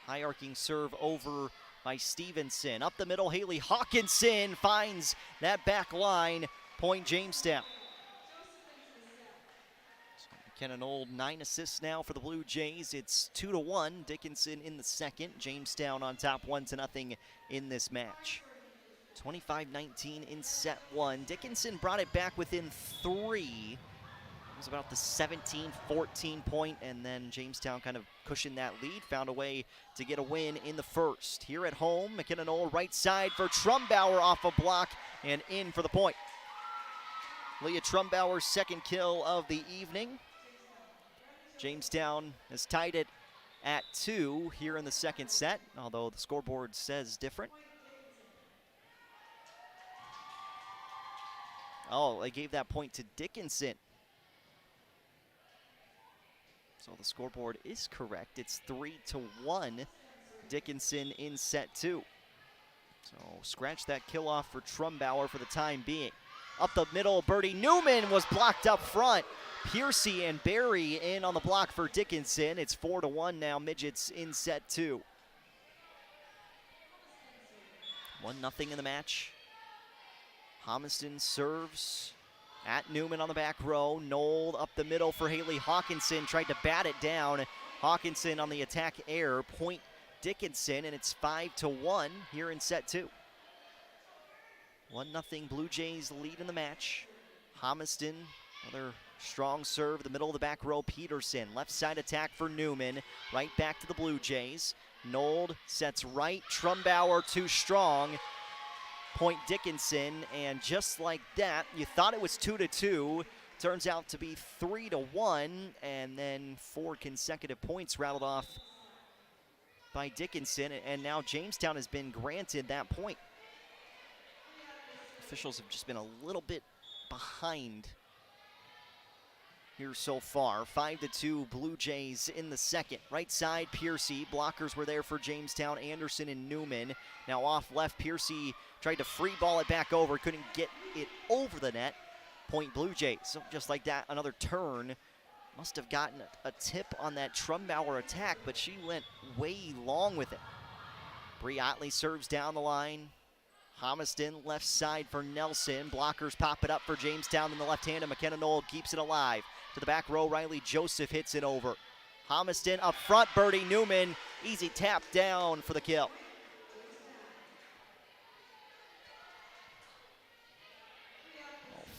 High arcing serve over by Stevenson. Up the middle, Haley Hawkinson finds that back line. Point Jamestown. So McKenna Nold, 9 assists now for the Blue Jays. It's 2-1. Dickinson in the second. Jamestown on top 1-0 in this match. 25-19 in set 1. Dickinson brought it back within 3. was about the 17-14 point, and then Jamestown kind of cushioned that lead, found a way to get a win in the first. Here at home, McKenna-Knoll right side for Trumbauer off a block and in for the point. Leah Trumbauer's second kill of the evening. Jamestown has tied it at 2 here in the second set, although the scoreboard says different. Oh, they gave that point to Dickinson. So the scoreboard is correct. It's 3-1, Dickinson in set 2. So scratch that kill off for Trumbauer for the time being. Up the middle, Birdie Newman was blocked up front. Piercy and Barry in on the block for Dickinson. It's 4-1 now, Midgets in set 2. 1-0 in the match. Homiston serves at Newman on the back row. Knoll up the middle for Haley Hawkinson. Tried to bat it down. Hawkinson on the attack error. Point Dickinson, and it's 5-1 here in set 2. 1-0 Blue Jays lead in the match. Homiston, another strong serve, the middle of the back row. Peterson, left side attack for Newman. Right back to the Blue Jays. Knoll sets right. Trumbauer too strong. Point Dickinson, and just like that, you thought it was 2-2. Turns out to be 3-1, and then 4 consecutive points rattled off by Dickinson, and now Jamestown has been granted that point. Officials have just been a little bit behind here so far. 5-2 Blue Jays in the second. Right side, Piercy. Blockers were there for Jamestown, Anderson and Newman. Now off left, Piercy tried to free ball it back over, couldn't get it over the net. Point Blue Jays. So just like that, another turn. Must have gotten a tip on that Trumbauer attack, but she went way long with it. Bree Otley serves down the line. Homiston left side for Nelson. Blockers pop it up for Jamestown in the left hand, and McKenna-Knoll keeps it alive. To the back row, Riley Joseph hits it over. Homiston up front, Birdie Newman. Easy tap down for the kill.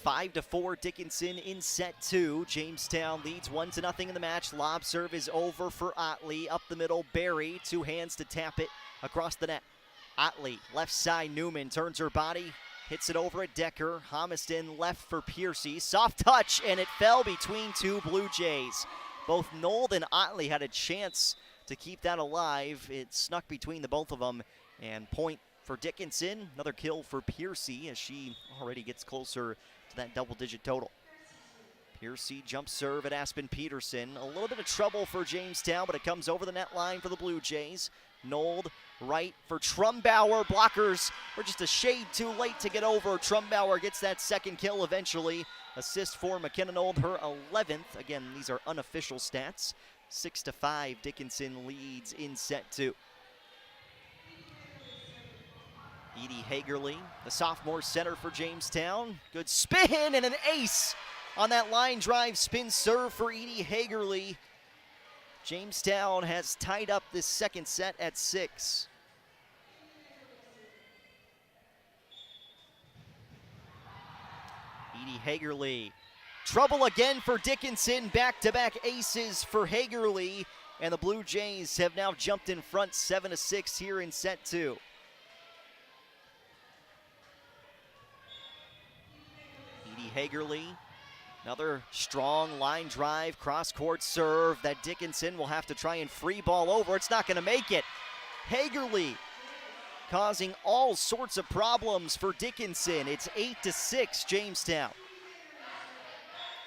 5-4 Dickinson in set 2. Jamestown leads 1-0 in the match. Lob serve is over for Otley. Up the middle, Barry. 2 hands to tap it across the net. Otley, left side, Newman turns her body, hits it over at Decker. Homiston left for Piercy. Soft touch, and it fell between 2 Blue Jays. Both Knoll and Otley had a chance to keep that alive. It snuck between the both of them, and point for Dickinson. Another kill for Piercy as she already gets closer to that double-digit total. Piercy jump serve at Aspen Peterson. A little bit of trouble for Jamestown, but it comes over the net line for the Blue Jays. Knoll right for Trumbauer. Blockers were just a shade too late to get over. Trumbauer gets that second kill eventually. Assist for McKenna-Knoll, her 11th. Again, these are unofficial stats. 6-5, Dickinson leads in set 2. Edie Hagerly, the sophomore center for Jamestown. Good spin and an ace on that line drive spin serve for Edie Hagerly. Jamestown has tied up this second set at 6. Edie Hagerly. Trouble again for Dickinson. Back-to-back aces for Hagerly. And the Blue Jays have now jumped in front 7-6 here in set 2. Edie Hagerly. Another strong line drive, cross-court serve that Dickinson will have to try and free ball over. It's not going to make it. Hagerly causing all sorts of problems for Dickinson. It's 8-6 Jamestown.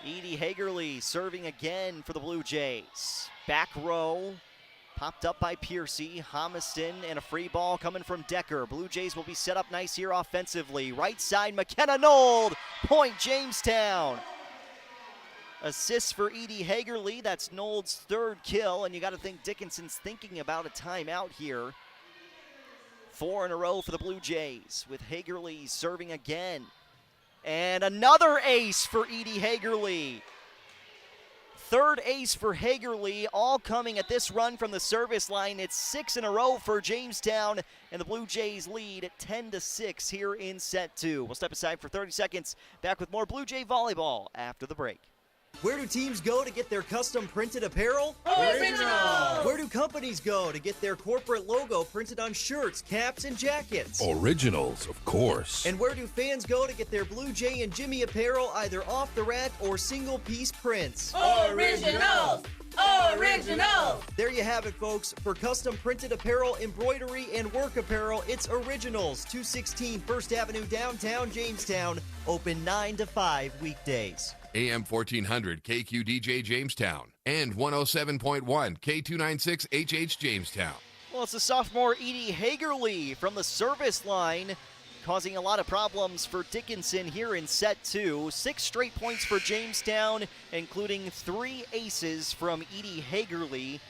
Edie Hagerly serving again for the Blue Jays. Back row, popped up by Piercy. Homiston and a free ball coming from Decker. Blue Jays will be set up nice here offensively. Right side, McKenna-Knoll. Point Jamestown. Assist for Edie Hagerly. That's Knoll's 3rd kill, and you got to think Dickinson's thinking about a timeout here. 4 in a row for the Blue Jays, with Hagerly serving again. And another ace for Edie Hagerly. 3rd ace for Hagerly, all coming at this run from the service line. It's 6 in a row for Jamestown, and the Blue Jays lead at 10-6 here in set 2. We'll step aside for 30 seconds. Back with more Blue Jay volleyball after the break. Where do teams go to get their custom printed apparel? Originals! Where do companies go to get their corporate logo printed on shirts, caps, and jackets? Originals, of course. And where do fans go to get their Blue Jay and Jimmy apparel either off the rack or single-piece prints? Originals! Originals! There you have it, folks. For custom printed apparel, embroidery, and work apparel, it's Originals, 216 First Avenue, downtown Jamestown. Open 9 to 5 weekdays. AM 1400 KQDJ Jamestown and 107.1 K296HH Jamestown. Well, it's the sophomore Edie Hagerly from the service line, causing a lot of problems for Dickinson here in set 2. 6 straight points for Jamestown, including 3 aces from Edie Hagerly.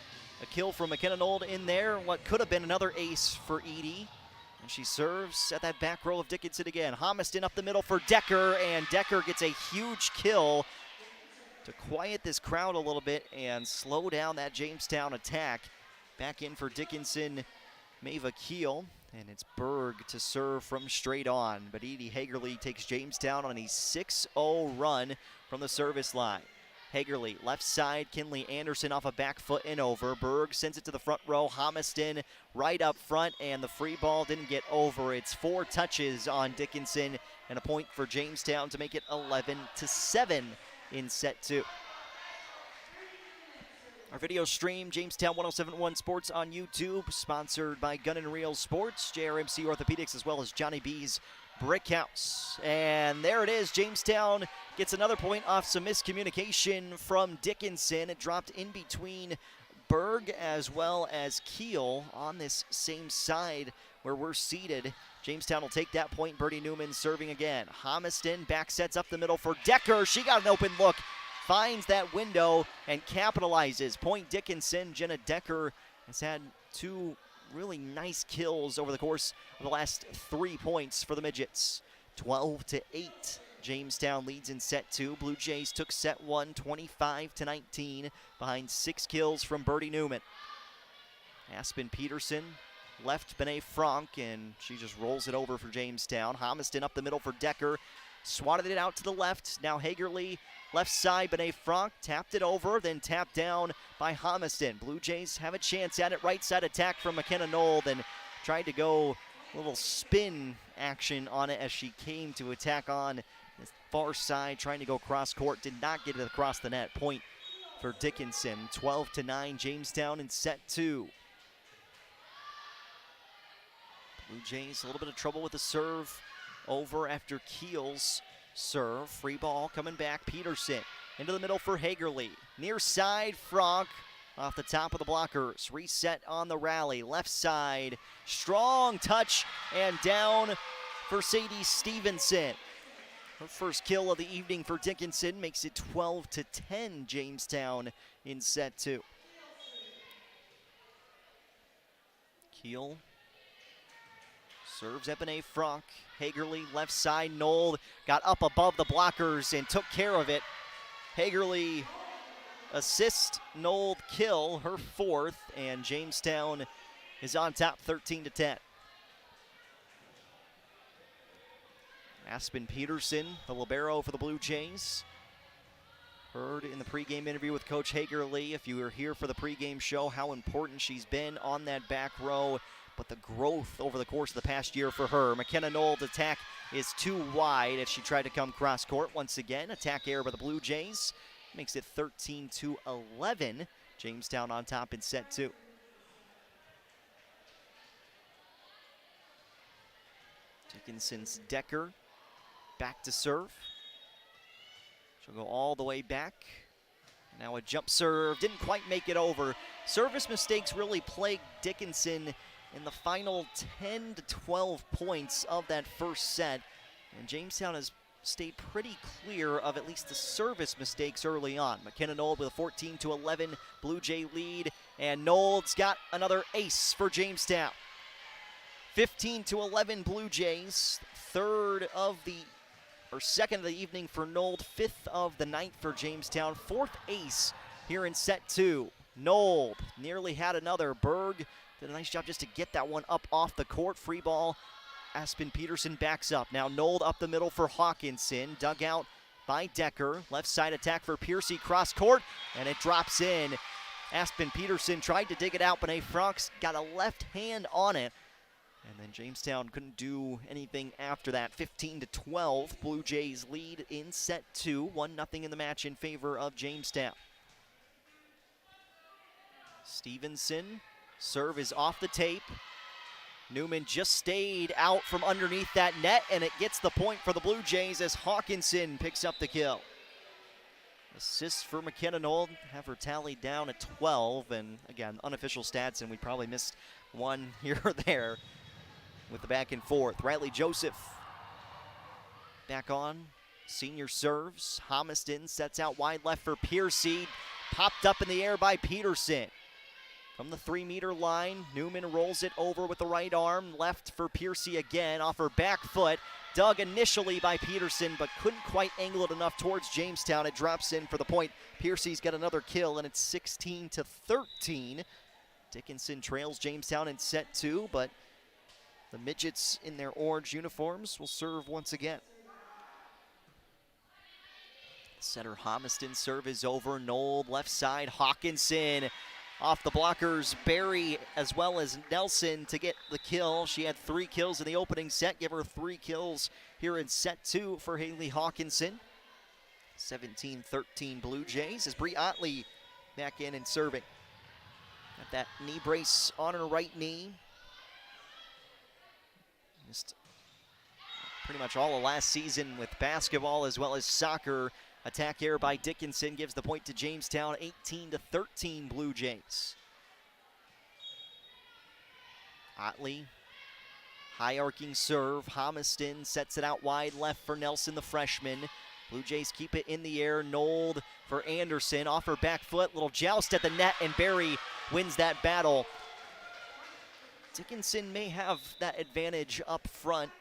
A kill from McKenna Nold in there, what could have been another ace for Edie. And she serves at that back row of Dickinson again. Homiston up the middle for Decker, and Decker gets a huge kill to quiet this crowd a little bit and slow down that Jamestown attack. Back in for Dickinson, Mava Keel, and it's Berg to serve from straight on. But Edie Hagerly takes Jamestown on a 6-0 run from the service line. Hagerly, left side, Kinley Anderson off a back foot and over. Berg sends it to the front row. Homiston right up front, and the free ball didn't get over. It's 4 touches on Dickinson, and a point for Jamestown to make it 11-7 in set 2. Our video stream, Jamestown 1071 Sports on YouTube, sponsored by Gun & Reel Sports, JRMC Orthopedics, as well as Johnny B's Brick House. And there it is. Jamestown gets another point off some miscommunication from Dickinson. It dropped in between Berg as well as Keel on this same side where we're seated. Jamestown will take that point. Birdie Newman serving again. Homiston back sets up the middle for Decker. She got an open look, finds that window and capitalizes. Point Dickinson. Jenna Decker has had 2 really nice kills over the course of the last 3 points for the Midgets. 12-8. Jamestown leads in set 2. Blue Jays took set 1 25-19 behind 6 kills from Birdie Newman. Aspen Peterson left Benet Franck, and she just rolls it over for Jamestown. Homiston up the middle for Decker. Swatted it out to the left. Now Hagerly, left side, Benet Franck tapped it over, then tapped down by Homiston. Blue Jays have a chance at it. Right side attack from McKenna Nold, and tried to go a little spin action on it as she came to attack on the far side, trying to go cross court. Did not get it across the net. Point for Dickinson. 12-9 Jamestown in set 2. Blue Jays a little bit of trouble with the serve over after Keel's serve. Free ball coming back. Peterson into the middle for Hagerly. Near side, Franck off the top of the blockers. Reset on the rally. Left side. Strong touch and down for Sadie Stevenson. Her first kill of the evening for Dickinson makes it 12-10 Jamestown in set 2. Keel serves Benet Franck. Hagerly left side. Nold got up above the blockers and took care of it. Hagerly assist, Nold kill, her 4th, and Jamestown is on top 13-10. Aspen Peterson, the libero for the Blue Jays. Heard in the pregame interview with Coach Hagerly, if you were here for the pregame show, how important she's been on that back row, but the growth over the course of the past year for her. McKenna Nold's attack is too wide as she tried to come cross court once again. Attack error by the Blue Jays makes it 13-11. Jamestown on top in set 2. Dickinson's Decker back to serve. She'll go all the way back. Now a jump serve, didn't quite make it over. Service mistakes really plagued Dickinson in the final 10 to 12 points of that first set. And Jamestown has stayed pretty clear of at least the service mistakes early on. McKenna Nold with a 14-11 Blue Jay lead, and Nold's got another ace for Jamestown. 15-11 Blue Jays, second of the evening for Nold, 5th of the night for Jamestown, 4th ace here in set 2. Nold nearly had another. Berg did a nice job just to get that one up off the court. Free ball. Aspen Peterson backs up. Now Nold up the middle for Hawkinson. Dug out by Decker. Left side attack for Piercy, cross court, and it drops in. Aspen Peterson tried to dig it out, but A. Franks got a left hand on it. And then Jamestown couldn't do anything after that. 15-12, Blue Jays lead in set 2. 1-0 in the match in favor of Jamestown. Stevenson, serve is off the tape. Newman just stayed out from underneath that net, and it gets the point for the Blue Jays as Hawkinson picks up the kill. Assists for McKenna Knoll have her tallied down at 12, and again, unofficial stats, and we probably missed one here or there with the back and forth. Riley Joseph back on, senior serves. Homiston sets out wide left for Piercy, popped up in the air by Peterson. From the 3-meter line, Newman rolls it over with the right arm, left for Piercy again, off her back foot. Dug initially by Peterson, but couldn't quite angle it enough towards Jamestown. It drops in for the point. Piercy's got another kill, and it's 16-13. Dickinson trails Jamestown in set 2, but the midgets in their orange uniforms will serve once again. Setter Homiston serve is over. Knoll left side. Hawkinson off the blockers. Barry as well as Nelson to get the kill. She had 3 kills in the opening set. Give her 3 kills here in set 2 for Haley Hawkinson. 17-13 Blue Jays as Bree Otley back in and serving. Got that knee brace on her right knee. Missed pretty much all of last season with basketball as well as soccer. Attack air by Dickinson gives the point to Jamestown, 18-13 Blue Jays. Otley, high arcing serve. Homiston sets it out wide left for Nelson, the freshman. Blue Jays keep it in the air. Nold for Anderson, off her back foot. Little joust at the net, and Barry wins that battle. Dickinson may have that advantage up front.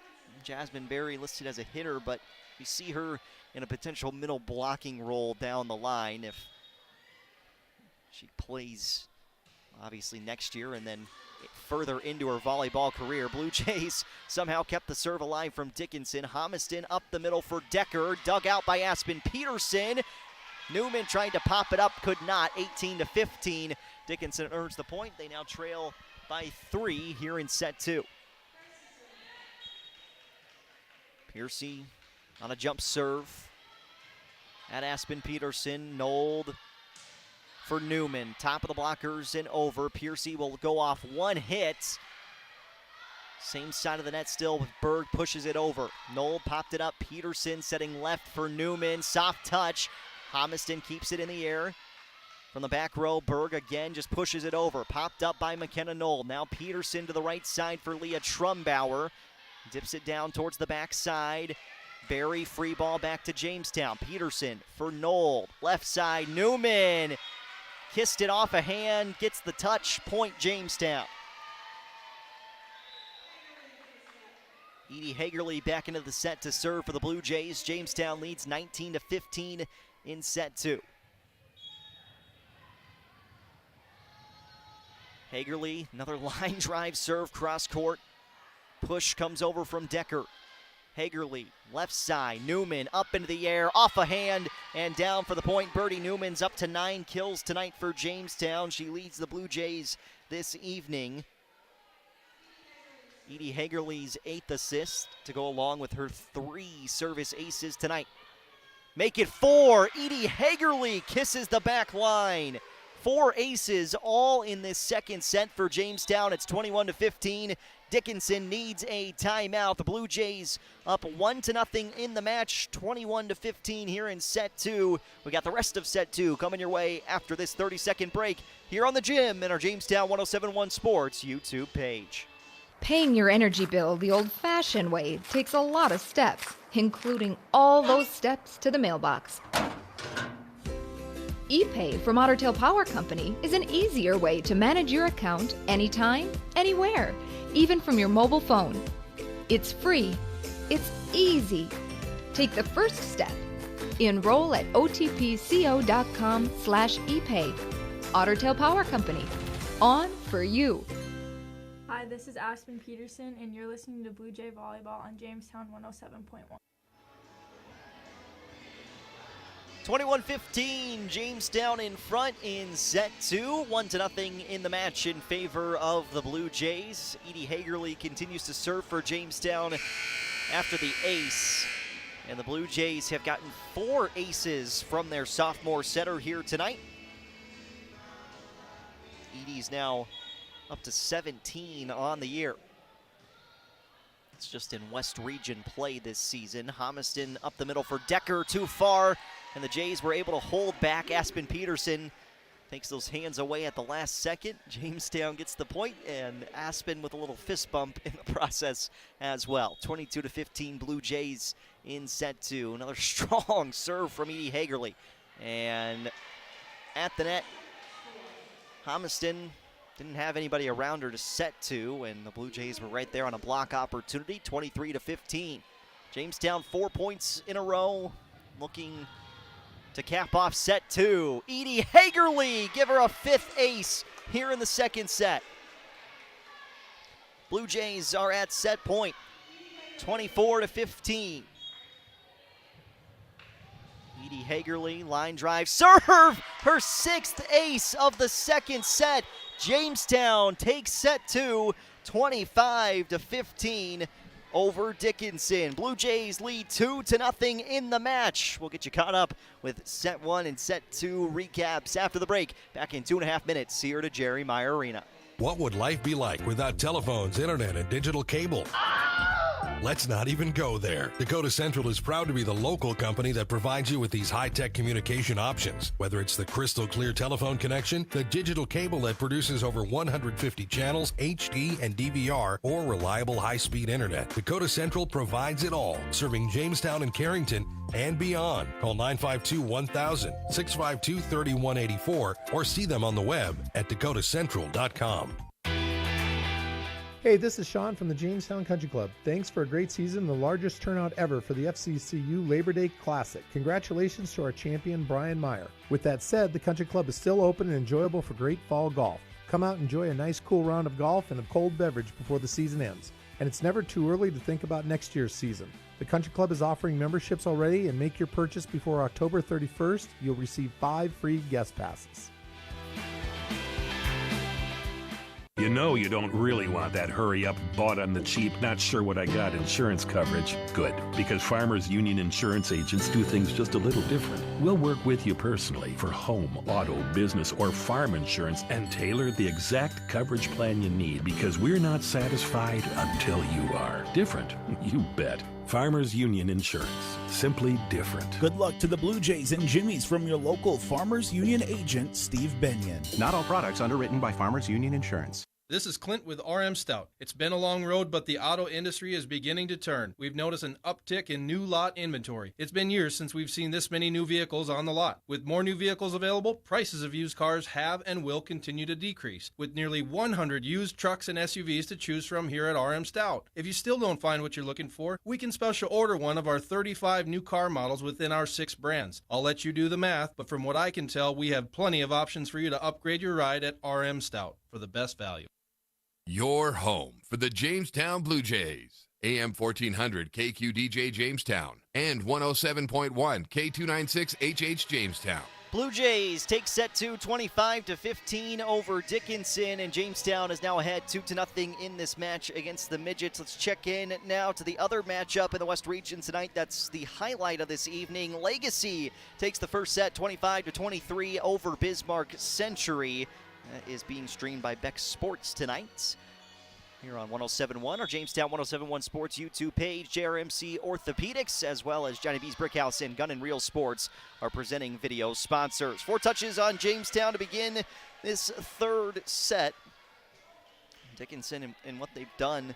Jasmine Barry listed as a hitter, but you see her in a potential middle blocking role down the line if she plays obviously next year and then further into her volleyball career. Blue Jays somehow kept the serve alive from Dickinson. Homiston up the middle for Decker, dug out by Aspen Peterson. Newman tried to pop it up, could not. 18-15. Dickinson earns the point. They now trail by 3 here in set 2. Piercy on a jump serve at Aspen Peterson. Nold for Newman. Top of the blockers and over. Piercy will go off one hit. Same side of the net still. Berg pushes it over. Nold popped it up. Peterson setting left for Newman. Soft touch. Homiston keeps it in the air. From the back row, Berg again just pushes it over. Popped up by McKenna Knoll. Now Peterson to the right side for Leah Trumbauer. Dips it down towards the back side. Barry, free ball back to Jamestown. Peterson for Knoll. Left side, Newman. Kissed it off a hand, gets the touch, point Jamestown. Edie Hagerly back into the set to serve for the Blue Jays. Jamestown leads 19-15 in set 2. Hagerly, another line drive serve, cross court. Push comes over from Decker. Hagerly, left side, Newman up into the air, off a hand, and down for the point. Birdie Newman's up to 9 kills tonight for Jamestown. She leads the Blue Jays this evening. Edie Hagerly's 8th assist to go along with her 3 service aces tonight. Make it 4. Edie Hagerly kisses the back line. 4 aces all in this second set for Jamestown. It's 21-15. Dickinson needs a timeout. The Blue Jays up 1-0 in the match, 21-15 here in set 2. We got the rest of set 2 coming your way after this 30-second break here on The Gym and our Jamestown 107.1 Sports YouTube page. Paying your energy bill the old-fashioned way takes a lot of steps, including all those steps to the mailbox. ePay from Otter Tail Power Company is an easier way to manage your account anytime, anywhere, even from your mobile phone. It's free. It's easy. Take the first step. Enroll at otpco.com/epay. Otter Tail Power Company. On for you. Hi, this is Aspen Peterson, and you're listening to Blue Jay Volleyball on Jamestown 107.1. 21-15, Jamestown in front in set 2. 1-0 in the match in favor of the Blue Jays. Edie Hagerly continues to serve for Jamestown after the ace. And the Blue Jays have gotten 4 aces from their sophomore setter here tonight. Edie's now up to 17 on the year. It's just in West Region play this season. Homiston up the middle for Decker, too far. And the Jays were able to hold back. Aspen Peterson takes those hands away at the last second. Jamestown gets the point, and Aspen with a little fist bump in the process as well. 22-15 Blue Jays in set 2. Another strong serve from Edie Hagerly. And at the net, Homiston didn't have anybody around her to set to, and the Blue Jays were right there on a block opportunity. 23-15. Jamestown 4 points in a row, looking to cap off set 2. Edie Hagerly, give her a 5th ace here in the second set. Blue Jays are at set point, 24-15. Edie Hagerly, line drive, serve, her 6th ace of the second set. Jamestown takes set 2, 25-15. Over Dickinson. Blue Jays lead 2-0 in the match. We'll get you caught up with set 1 and set 2 recaps after the break. Back in 2.5 minutes here to Jerry Meyer Arena. What would life be like without telephones, internet, and digital cable? Let's not even go there. Dakota Central is proud to be the local company that provides you with these high-tech communication options. Whether it's the crystal clear telephone connection, the digital cable that produces over 150 channels, HD and DVR, or reliable high-speed internet, Dakota Central provides it all, serving Jamestown and Carrington and beyond. Call 952-1000, 652-3184, or see them on the web at dakotacentral.com. Hey, this is Sean from the Jamestown Country Club. Thanks for a great season, the largest turnout ever for the FCCU Labor Day Classic. Congratulations to our champion, Brian Meyer. With that said, the Country Club is still open and enjoyable for great fall golf. Come out and enjoy a nice cool round of golf and a cold beverage before the season ends. And it's never too early to think about next year's season. The Country Club is offering memberships already, and make your purchase before October 31st. You'll receive 5 free guest passes. You know you don't really want that hurry-up, bought on the cheap, not sure what I got insurance coverage. Good, because Farmers Union insurance agents do things just a little different. We'll work with you personally for home, auto, business, or farm insurance and tailor the exact coverage plan you need, because we're not satisfied until you are. Different? You bet. Farmers Union Insurance. Simply different. Good luck to the Blue Jays and Jimmies from your local Farmers Union agent, Steve Benyon. Not all products underwritten by Farmers Union Insurance. This is Clint with RM Stout. It's been a long road, but the auto industry is beginning to turn. We've noticed an uptick in new lot inventory. It's been years since we've seen this many new vehicles on the lot. With more new vehicles available, prices of used cars have and will continue to decrease, with nearly 100 used trucks and SUVs to choose from here at RM Stout. If you still don't find what you're looking for, we can special order one of our 35 new car models within our 6 brands. I'll let you do the math, but from what I can tell, we have plenty of options for you to upgrade your ride at RM Stout for the best value. Your home for the Jamestown Blue Jays. AM 1400 KQDJ Jamestown and 107.1 K296HH Jamestown. Blue Jays take set 2, 25-15 over Dickinson, and Jamestown is now ahead 2-0 in this match against the Midgets. Let's check in now to the other matchup in the West Region tonight. That's the highlight of this evening. Legacy takes the first set 25-23 over Bismarck Century. Is being streamed by Beck Sports tonight here on 107.1 or Jamestown 107.1 Sports YouTube page. JRMC Orthopedics, as well as Johnny B's Brickhouse and Gun and Reel Sports, are presenting video sponsors. 4 touches on Jamestown to begin this third set. Dickinson and what they've done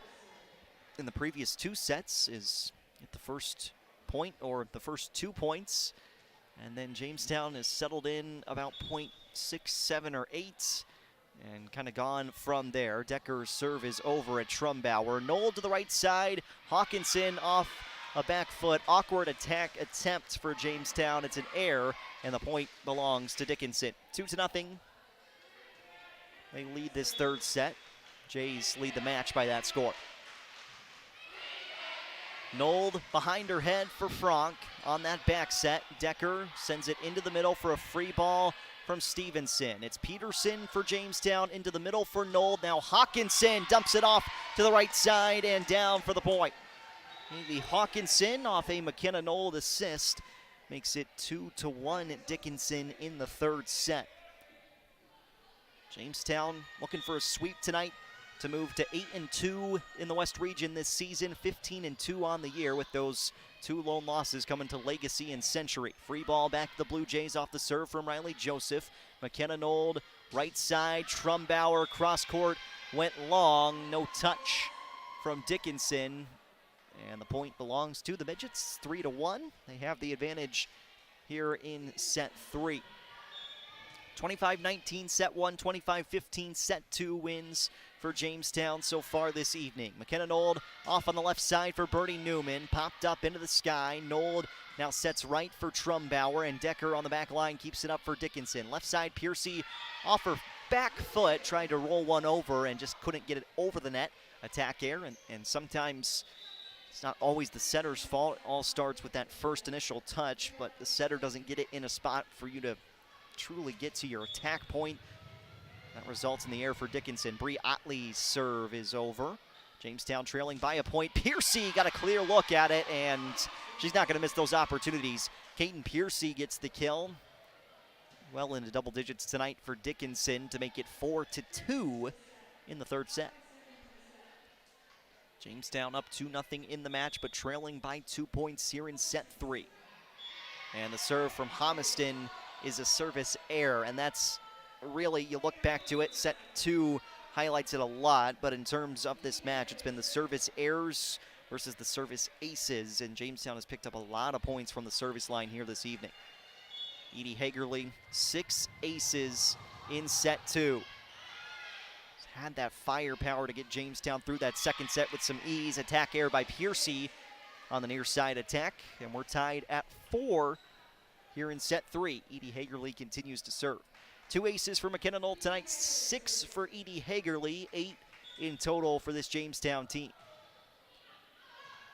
in the previous 2 sets is at the first point or the first 2 points. And then Jamestown has settled in about 0.6, 7, or 8 and kind of gone from there. Decker's serve is over at Trumbauer. Knoll to the right side. Hawkinson off a back foot. Awkward attack attempt for Jamestown. It's an error, and the point belongs to Dickinson. 2-0. They lead this third set. Jays lead the match by that score. Nold behind her head for Franck. on that back set. Decker sends it into the middle for a free ball from Stevenson. It's Peterson for Jamestown, into the middle for Knoll. Now Hawkinson dumps it off to the right side and down for the point. Maybe Hawkinson off a McKenna Knoll assist makes it 2-1 at Dickinson in the third set. Jamestown looking for a sweep tonight to move to 8-2 in the West Region this season, 15-2 on the year, with those 2 lone losses coming to Legacy and Century. Free ball back to the Blue Jays off the serve from Riley Joseph. McKenna Knoll, right side, Trumbauer, cross court, went long, no touch from Dickinson. And the point belongs to the Midgets, 3-1. They have the advantage here in set 3. 25-19 set 1, 25-15 set 2 wins for Jamestown so far this evening. McKenna Knoll off on the left side for Bernie Newman, popped up into the sky. Knoll now sets right for Trumbauer, and Decker on the back line keeps it up for Dickinson. Left side, Piercy off her back foot, tried to roll one over and just couldn't get it over the net. Attack air, and sometimes it's not always the setter's fault. It all starts with that first initial touch, but the setter doesn't get it in a spot for you to truly get to your attack point. That results in the air for Dickinson. Bree Otley's serve is over. Jamestown trailing by a point. Piercy got a clear look at it, and she's not going to miss those opportunities. Kaiten Piercy gets the kill. Well into double digits tonight for Dickinson to make it 4-2 in the third set. Jamestown up 2-0 in the match, but trailing by 2 points here in set 3. And the serve from Homiston is a service error, and that's really, you look back to it, set 2 highlights it a lot, but in terms of this match, it's been the service errors versus the service aces, and Jamestown has picked up a lot of points from the service line here this evening. Edie Hagerly, 6 aces in set 2. Had that firepower to get Jamestown through that second set with some ease. Attack air by Piercy on the near side attack, and we're tied at 4 here in set 3. Edie Hagerly continues to serve. 2 aces for McKenna Knoll tonight, 6 for Edie Hagerly, 8 in total for this Jamestown team.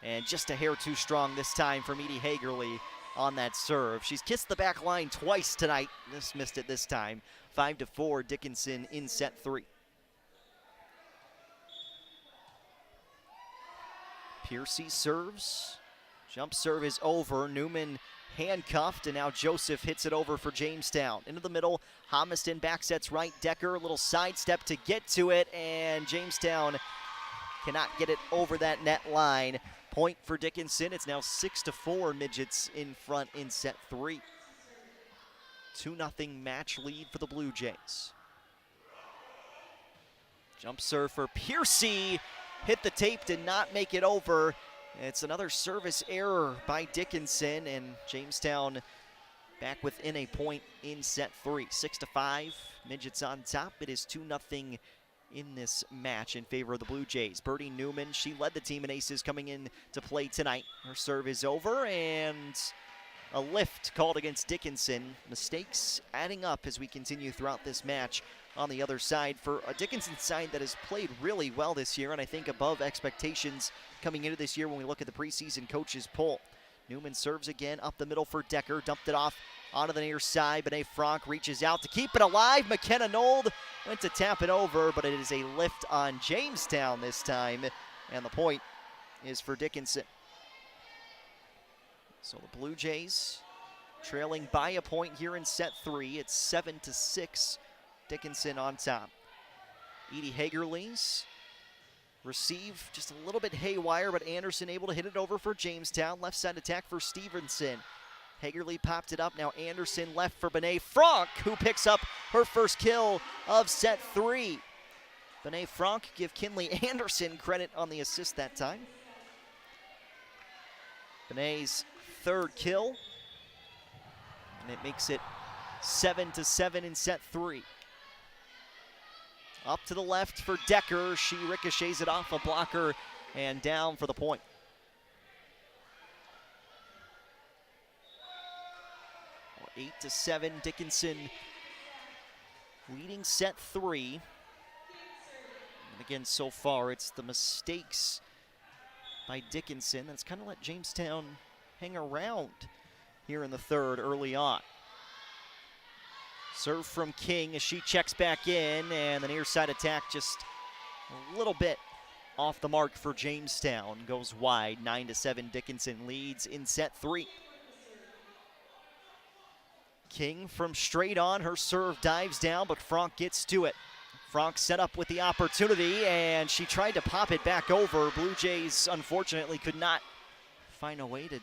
And just a hair too strong this time from Edie Hagerly on that serve. She's kissed the back line twice tonight. Just missed it this time. 5-4 Dickinson in set 3. Piercy serves. Jump serve is over. Newman handcuffed, and now Joseph hits it over for Jamestown. Into the middle, Homiston back sets right. Decker, a little sidestep to get to it, and Jamestown cannot get it over that net line. Point for Dickinson. It's now 6-4 Midgets in front in set 3. 2-0 match lead for the Blue Jays. Jump serve for Piercy. Hit the tape, did not make it over. It's another service error by Dickinson, and Jamestown back within a point in set 3. 6-5, Midgets on top. It is 2-0 in this match in favor of the Blue Jays. Birdie Newman, she led the team in aces coming in to play tonight. Her serve is over, and a lift called against Dickinson. Mistakes adding up as we continue throughout this match on the other side for a Dickinson side that has played really well this year, and I think above expectations coming into this year when we look at the preseason coaches poll. Newman serves again up the middle for Decker, dumped it off onto the near side. Benet Franck reaches out to keep it alive. McKenna Knoll went to tap it over, but it is a lift on Jamestown this time, and the point is for Dickinson. So the Blue Jays trailing by a point here in set 3. It's 7-6. Dickinson on top. Edie Hagerly's receive just a little bit haywire, but Anderson able to hit it over for Jamestown. Left side attack for Stevenson. Hagerly popped it up. Now Anderson left for Benet Franck, who picks up her first kill of set 3. Benet Franck, give Kinley Anderson credit on the assist that time. Benet's third kill, and it makes it 7-7 in set 3. Up to the left for Decker. She ricochets it off a blocker and down for the point. Well, 8-7, Dickinson leading set 3. And again, so far, it's the mistakes by Dickinson that's kind of let Jamestown hang around here in the third early on. Serve from King as she checks back in, and the near side attack just a little bit off the mark for Jamestown. Goes wide, 9-7. Dickinson leads in set 3. King from straight on, her serve dives down, but Franck gets to it. Franck set up with the opportunity, and she tried to pop it back over. Blue Jays, unfortunately, could not find a way to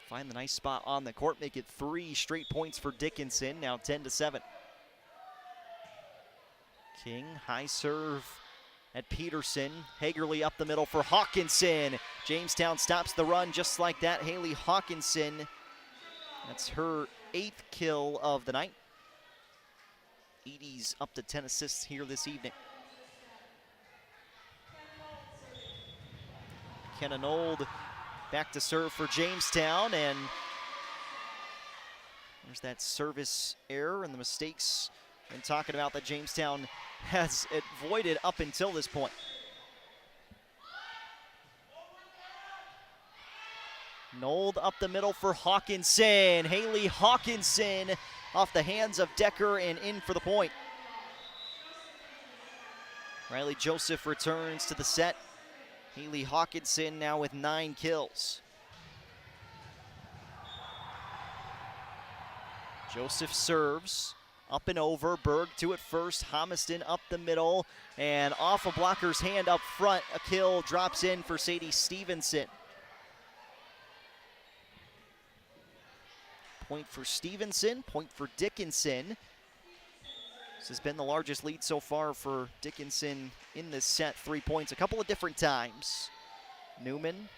find the nice spot on the court, make it 3 straight points for Dickinson, now 10-7. King, high serve at Peterson. Hagerly up the middle for Hawkinson. Jamestown stops the run just like that. Haley Hawkinson, that's her 8th kill of the night. Edie's up to 10 assists here this evening. Kenna Nold back to serve for Jamestown, and there's that service error and the mistakes and talking about that Jamestown has avoided up until this point. Nold up the middle for Hawkinson. Haley Hawkinson off the hands of Decker and in for the point. Riley Joseph returns to the set. Haley Hawkinson now with 9 kills. Joseph serves. Up and over. Berg to it first. Homiston up the middle. And off a blocker's hand up front. A kill drops in for Sadie Stevenson. Point for Stevenson. Point for Dickinson. This has been the largest lead so far for Dickinson in this set. 3 points a couple of different times. Newman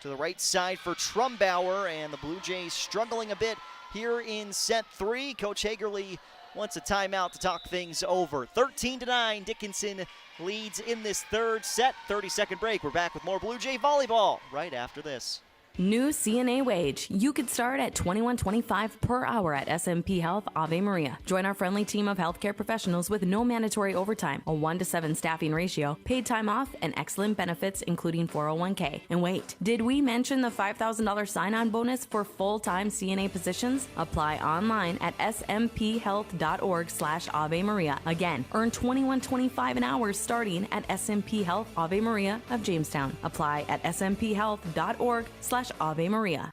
to the right side for Trumbauer, and the Blue Jays struggling a bit here in set 3. Coach Hagerly wants a timeout to talk things over. 13-9, Dickinson leads in this third set. 30-second break. We're back with more Blue Jay volleyball right after this. New CNA wage. You could start at $21.25 per hour at SMP Health Ave Maria. Join our friendly team of healthcare professionals with no mandatory overtime, a 1-to-7 staffing ratio, paid time off, and excellent benefits including 401k. And wait, did we mention the $5,000 sign-on bonus for full-time CNA positions? Apply online at smphealth.org/Ave Maria. Again, earn $21.25 an hour starting at SMP Health Ave Maria of Jamestown. Apply at smphealth.org/Ave Maria.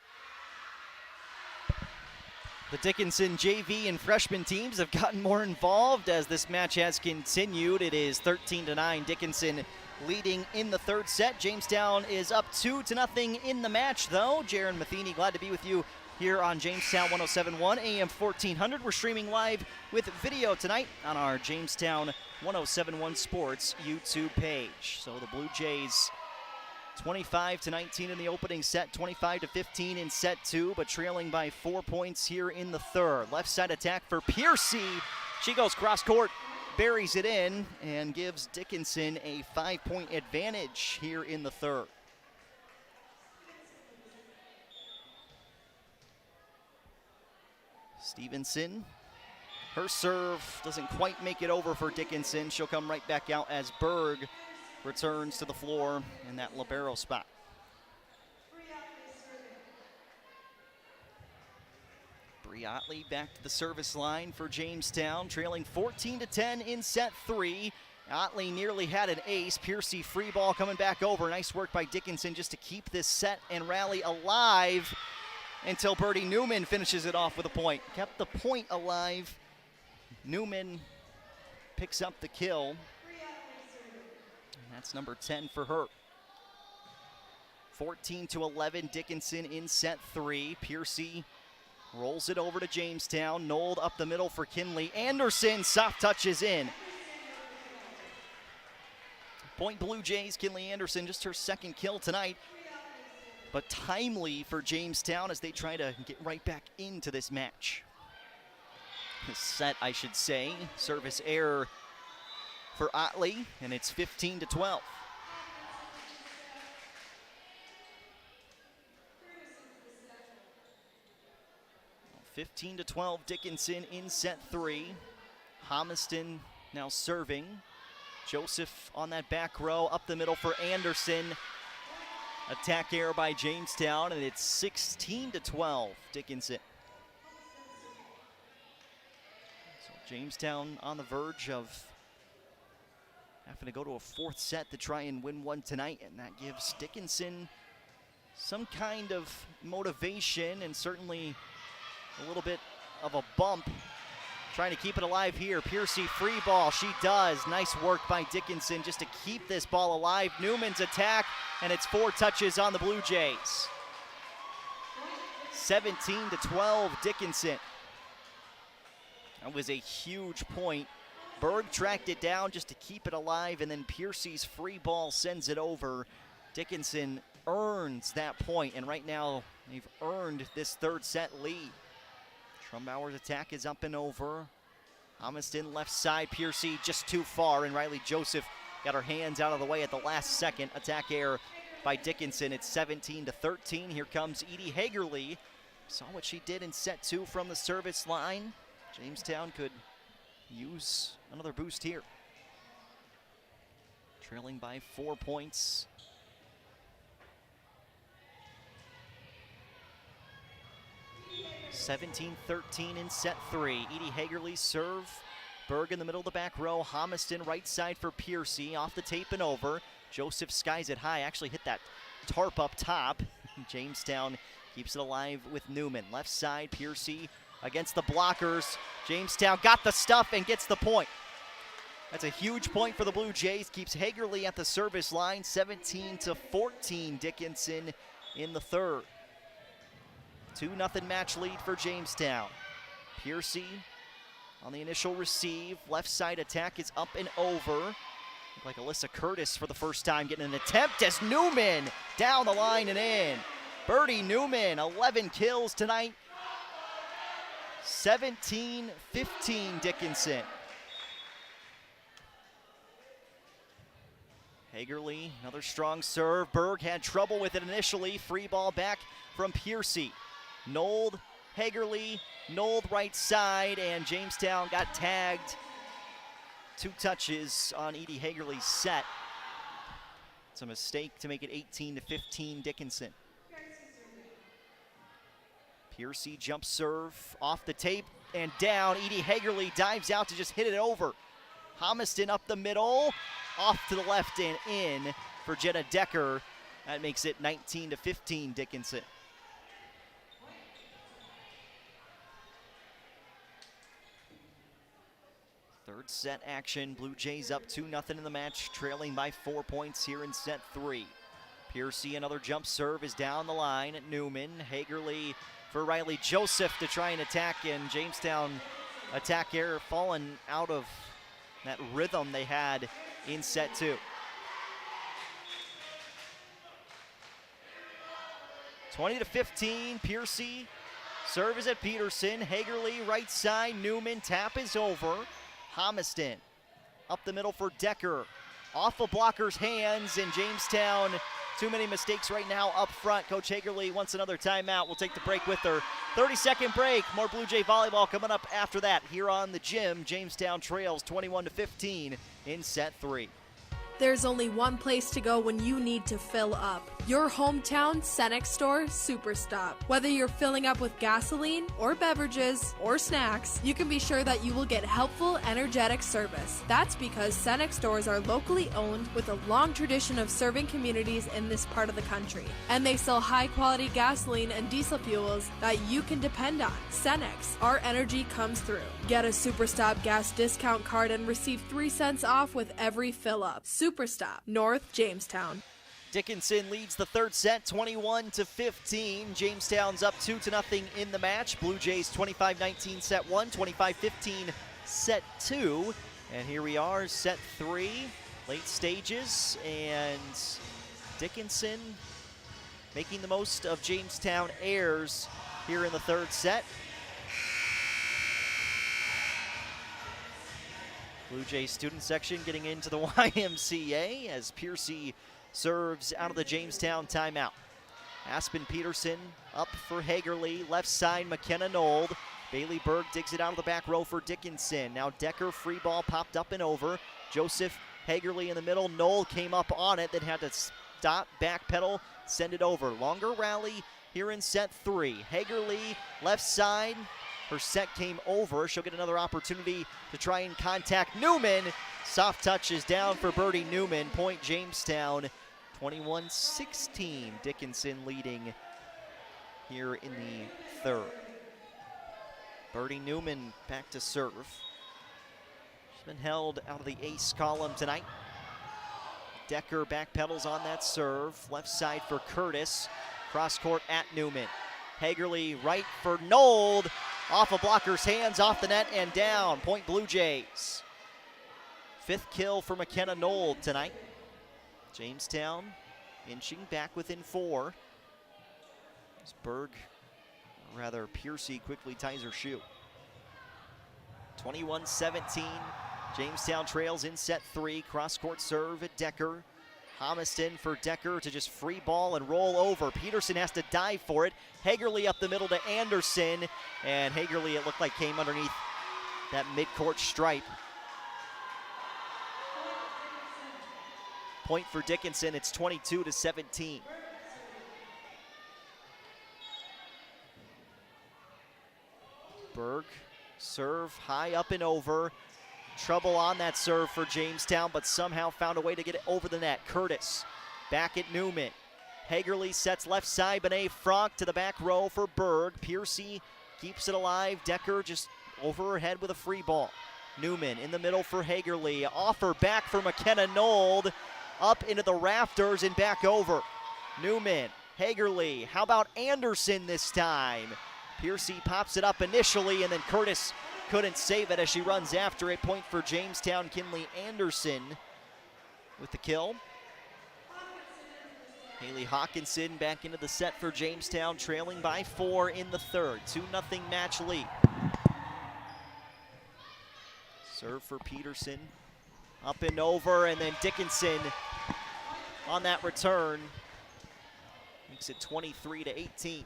The Dickinson JV and freshman teams have gotten more involved as this match has continued. It is 13-9, Dickinson leading in the third set. Jamestown is up 2-0 in the match, though. Jaron Matheny, glad to be with you here on Jamestown 107.1 AM 1400. We're streaming live with video tonight on our Jamestown 107.1 Sports YouTube page. So the Blue Jays 25-19 in the opening set, 25-15 in set 2, but trailing by 4 points here in the third. Left side attack for Piercy. She goes cross court, buries it in, and gives Dickinson a 5-point advantage here in the third. Stevenson, her serve doesn't quite make it over for Dickinson. She'll come right back out as Berg returns to the floor in that libero spot. Briotley back to the service line for Jamestown, trailing 14-10 in set 3. Otley nearly had an ace. Piercy free ball coming back over. Nice work by Dickinson just to keep this set and rally alive until Birdie Newman finishes it off with a point. Kept the point alive. Newman picks up the kill. That's number 10 for her. 14-11, Dickinson in set 3. Piercy rolls it over to Jamestown. Nold up the middle for Kinley. Anderson, soft touches in. Point Blue Jays, Kinley Anderson, just her second kill tonight. But timely for Jamestown as they try to get right back into this match. This set, I should say. Service error for Otley, and it's 15-12. Well, 15-12, Dickinson in set 3. Homiston now serving. Joseph on that back row, up the middle for Anderson. Attack error by Jamestown, and it's 16-12, Dickinson. So Jamestown on the verge of having to go to a fourth set to try and win one tonight, and that gives Dickinson some kind of motivation and certainly a little bit of a bump. Trying to keep it alive here. Piercy free ball. She does. Nice work by Dickinson just to keep this ball alive. Newman's attack, and it's 4 touches on the Blue Jays. 17-12, Dickinson. That was a huge point. Berg tracked it down just to keep it alive, and then Piercy's free ball sends it over. Dickinson earns that point, and right now they've earned this third set lead. Trumbauer's attack is up and over. Homiston left side, Piercy just too far, and Riley Joseph got her hands out of the way at the last second. Attack error by Dickinson. It's 17-13. Here comes Edie Hagerly. Saw what she did in set 2 from the service line. Jamestown could use another boost here. Trailing by 4 points. (17-13) in set 3. Edie Hagerly serve. Berg in the middle of the back row. Homiston right side for Piercy. Off the tape and over. Joseph skies it high. Actually hit that tarp up top. Jamestown keeps it alive with Newman. Left side, Piercy against the blockers. Jamestown got the stuff and gets the point. That's a huge point for the Blue Jays. Keeps Hagerly at the service line. 17-14, Dickinson in the third. 2-0 match lead for Jamestown. Piercy on the initial receive. Left side attack is up and over. Looked like Alyssa Curtis for the first time getting an attempt as Newman down the line and in. Birdie Newman, 11 kills tonight. 17-15 Dickinson. Hagerly, another strong serve. Berg had trouble with it initially. Free ball back from Piercy. Nold, Hagerly, Nold right side, and Jamestown got tagged. 2 touches on Edie Hagerly's set. It's a mistake to make it 18-15 Dickinson. Piercy jump serve off the tape and down. Edie Hagerly dives out to just hit it over. Homiston up the middle, off to the left and in for Jenna Decker. That makes it 19-15 Dickinson. Third set action. Blue Jays up 2-0 in the match, trailing by 4 points here in set 3. Piercy, another jump serve, is down the line. Newman, Hagerly for Riley Joseph to try and attack, and Jamestown attack error falling out of that rhythm they had in set 2. 20-15, Piercy. Serve is at Peterson. Hagerly right side. Newman, tap is over. Homiston up the middle for Decker. Off of blocker's hands, and Jamestown, too many mistakes right now up front. Coach Hagerly wants another timeout. We'll take the break with her. 30-second break. More Blue Jay volleyball coming up after that here on the gym. Jamestown trails 21-15 in set 3. There's only one place to go when you need to fill up. Your hometown Cenex store Superstop. Whether you're filling up with gasoline or beverages or snacks, you can be sure that you will get helpful, energetic service. That's because Cenex stores are locally owned with a long tradition of serving communities in this part of the country. And they sell high-quality gasoline and diesel fuels that you can depend on. Cenex, our energy comes through. Get a Superstop gas discount card and receive 3 cents off with every fill-up. Superstop, North Jamestown. Dickinson leads the third set 21-15. Jamestown's up 2-0 in the match. Blue Jays 25-19 set 1, 25-15 set 2. And here we are, set 3, late stages, and Dickinson making the most of Jamestown errors here in the third set. Blue Jays student section getting into the YMCA as Piercy serves out of the Jamestown timeout. Aspen Peterson up for Hagerly. Left side, McKenna Nold. Bailey Berg digs it out of the back row for Dickinson. Now Decker, free ball popped up and over. Joseph, Hagerly in the middle. Nold came up on it, then had to stop, backpedal, send it over. Longer rally here in set 3. Hagerly, left side. Her set came over. She'll get another opportunity to try and contact Newman. Soft touch is down for Birdie Newman. Point Jamestown, 21-16. Dickinson leading here in the third. Birdie Newman back to serve. She's been held out of the ace column tonight. Decker backpedals on that serve. Left side for Curtis. Cross court at Newman. Hagerly right for Nold. Off a blocker's hands, off the net and down. Point Blue Jays. 5th kill for McKenna Nold tonight. Jamestown inching back within 4. As Piercy quickly ties her shoe. 21-17. Jamestown trails in set 3. Cross-court serve at Decker. Homiston for Decker to just free ball and roll over. Peterson has to dive for it. Hagerly up the middle to Anderson. And Hagerly, it looked like, came underneath that midcourt stripe. Point for Dickinson. It's 22-17. Berg, serve high up and over. Trouble on that serve for Jamestown, but somehow found a way to get it over the net. Curtis back at Newman. Hagerly sets left side. Benet Franck to the back row for Berg. Piercy keeps it alive. Decker just over her head with a free ball. Newman in the middle for Hagerly. Offer back for McKenna Nold. Up into the rafters and back over. Newman, Hagerly. How about Anderson this time? Piercy pops it up initially, and then Curtis couldn't save it as she runs after it. Point for Jamestown. Kinley Anderson with the kill. Haley Hawkinson back into the set for Jamestown, trailing by 4 in the third. 2-0 match lead. Serve for Peterson. Up and over, and then Dickinson on that return. Makes it 23-18.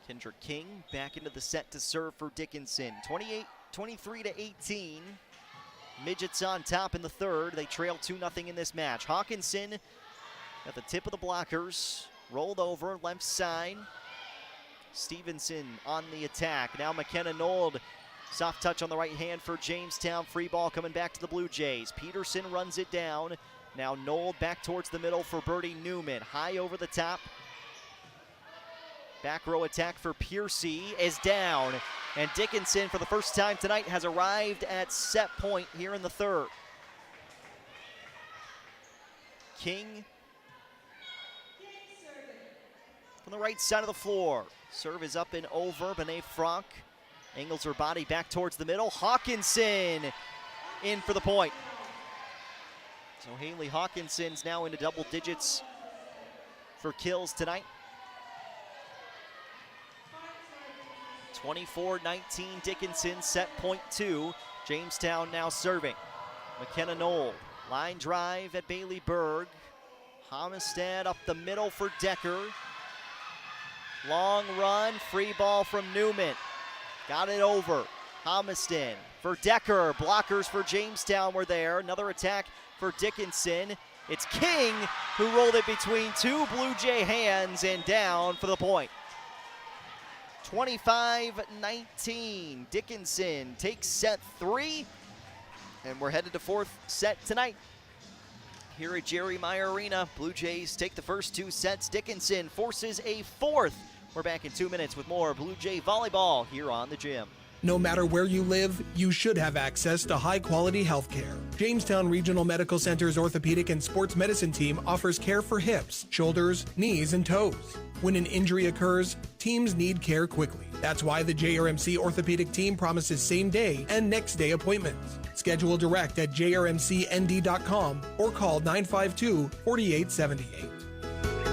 Kendra King back into the set to serve for Dickinson. 23-18. Midgets on top in the third. They trail 2-0 in this match. Hawkinson at the tip of the blockers. Rolled over, left side. Stevenson on the attack. Now McKenna Nold. Soft touch on the right hand for Jamestown. Free ball coming back to the Blue Jays. Peterson runs it down. Now Nold back towards the middle for Birdie Newman. High over the top. Back row attack for Piercy is down. And Dickinson, for the first time tonight, has arrived at set point here in the third. King from the right side of the floor. Serve is up and over. Benet Franck angles her body back towards the middle. Hawkinson in for the point. So Haley Hawkinson's now into double digits for kills tonight. 24-19 Dickinson, set point 2. Jamestown now serving. McKenna Nold, line drive at Bailey Berg. Homestead up the middle for Decker. Long run, free ball from Newman. Got it over. Homestead for Decker. Blockers for Jamestown were there. Another attack for Dickinson. It's King who rolled it between 2 Blue Jay hands and down for the point. 25-19. Dickinson takes set 3, and we're headed to 4th set tonight here at Jerry Meyer Arena. Blue Jays take the first 2 sets. Dickinson forces a 4th. We're back in 2 minutes with more Blue Jay volleyball here on the gym. No matter where you live, you should have access to high-quality health care. Jamestown Regional Medical Center's orthopedic and sports medicine team offers care for hips, shoulders, knees, and toes. When an injury occurs, teams need care quickly. That's why the JRMC orthopedic team promises same-day and next-day appointments. Schedule direct at jrmcnd.com or call 952-4878.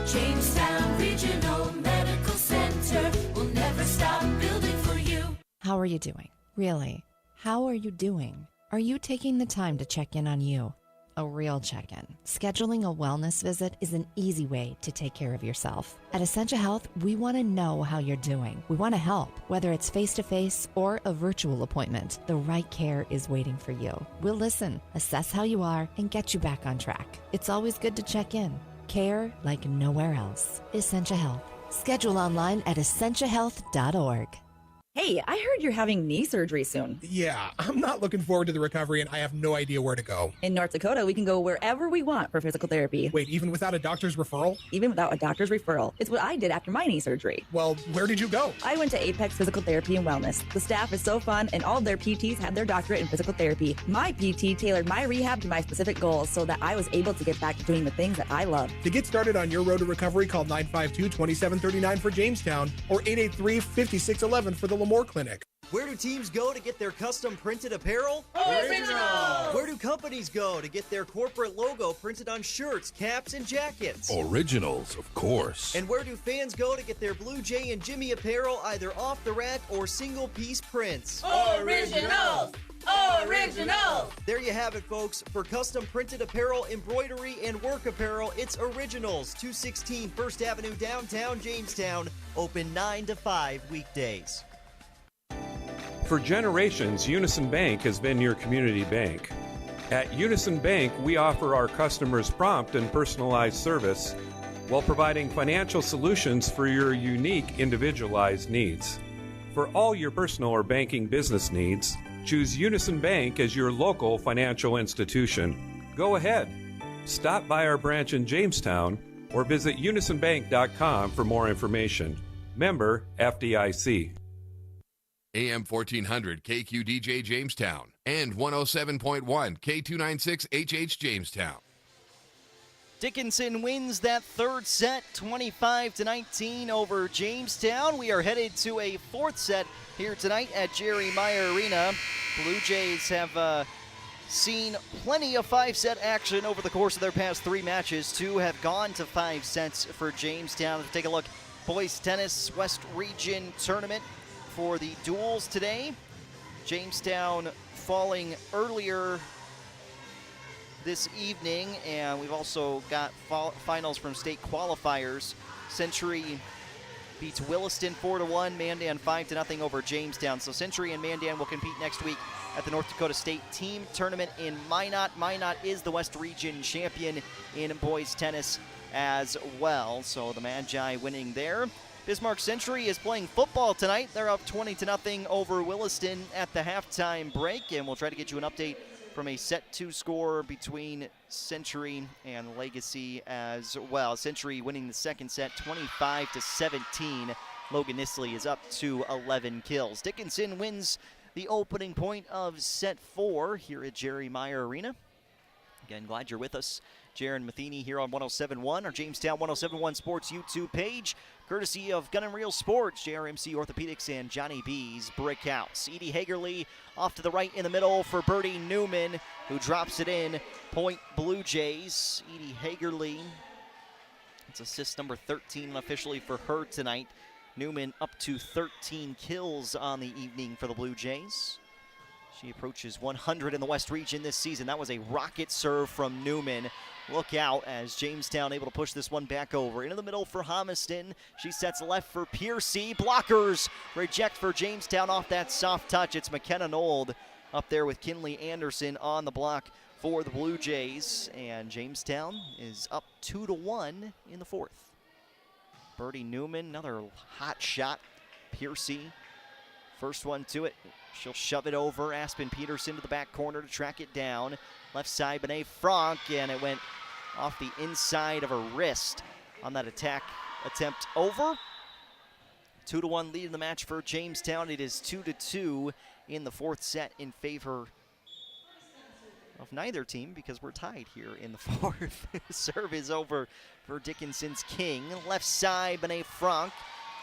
Jamestown Regional Medical Center will never stop building for you. How are you doing? Really? How are you doing? Are you taking the time to check in on you? a real check-in. Scheduling a wellness visit is an easy way to take care of yourself. At Essentia Health, we want to know how you're doing. We want to help. Whether it's face-to-face or a virtual appointment, the right care is waiting for you. We'll listen, assess how you are, and get you back on track. It's always good to check in. Care like nowhere else. Essentia Health. Schedule online at essentiahealth.org. Hey, I heard you're having knee surgery soon. Yeah, I'm not looking forward to the recovery, and I have no idea where to go. In North Dakota, we can go wherever we want for physical therapy. Wait, even without a doctor's referral? Even without a doctor's referral. It's what I did after my knee surgery. Well, where did you go? I went to Apex Physical Therapy and Wellness. The staff is so fun, and all of their PTs had their doctorate in physical therapy. My PT tailored my rehab to my specific goals so that I was able to get back to doing the things that I love. To get started on your road to recovery, call 952-2739 for Jamestown or 883-5611 for the Lemoore Clinic. Where do teams go to get their custom printed apparel? Originals! Where do companies go to get their corporate logo printed on shirts, caps, and jackets? Originals, of course. And where do fans go to get their Blue Jay and Jimmy apparel either off the rack or single-piece prints? Originals! Originals! There you have it, folks. For custom printed apparel, embroidery, and work apparel, it's Originals, 216 First Avenue, downtown Jamestown. Open 9 to 5 weekdays. For generations, Unison Bank has been your community bank. At Unison Bank, we offer our customers prompt and personalized service while providing financial solutions for your unique, individualized needs. For all your personal or banking business needs, choose Unison Bank as your local financial institution. Go ahead. Stop by our branch in Jamestown or visit unisonbank.com for more information. Member FDIC. AM 1400 KQDJ Jamestown and 107.1 K296HH Jamestown. Dickinson wins that third set, 25-19 over Jamestown. We are headed to a fourth set here tonight at Jerry Meyer Arena. Blue Jays have seen plenty of five-set action over the course of their past three matches. Two have gone to 5 sets for Jamestown. Let's take a look. Boys Tennis West Region Tournament for the duels today. Jamestown falling earlier this evening, and we've also got finals from state qualifiers. Century beats Williston 4-1, Mandan 5-0 over Jamestown. So Century and Mandan will compete next week at the North Dakota State Team Tournament in Minot. Minot is the West Region champion in boys tennis as well. So the Magi winning there. Bismarck Century is playing football tonight. They're up 20-0 over Williston at the halftime break, and we'll try to get you an update from a set 2 score between Century and Legacy as well. Century winning the second set 25-17. Logan Nisley is up to 11 kills. Dickinson wins the opening point of set 4 here at Jerry Meyer Arena. Again, glad you're with us. Jaron Matheny here on 107.1, our Jamestown 107.1 Sports YouTube page, courtesy of Gun & Reel Sports, JRMC Orthopedics, and Johnny B's Brick House. Edie Hagerly off to the right in the middle for Birdie Newman, who drops it in. Point Blue Jays. Edie Hagerly, it's assist number 13 officially for her tonight. Newman up to 13 kills on the evening for the Blue Jays. She approaches 100 in the West Region this season. That was a rocket serve from Newman. Look out as Jamestown able to push this one back over. Into the middle for Homiston. She sets left for Piercy. Blockers reject for Jamestown off that soft touch. It's McKenna Nold up there with Kinley Anderson on the block for the Blue Jays. And Jamestown is up 2-1 in the fourth. Birdie Newman, another hot shot. Piercy, first one to it. She'll shove it over. Aspen Peterson to the back corner to track it down. Left side, Benet Franck, and it went off the inside of her wrist on that attack attempt over. 2-1 lead in the match for Jamestown. It is 2-2 in the fourth set in favor of neither team because we're tied here in the fourth. Serve is over for Dickinson's King. Left side, Benet Franck.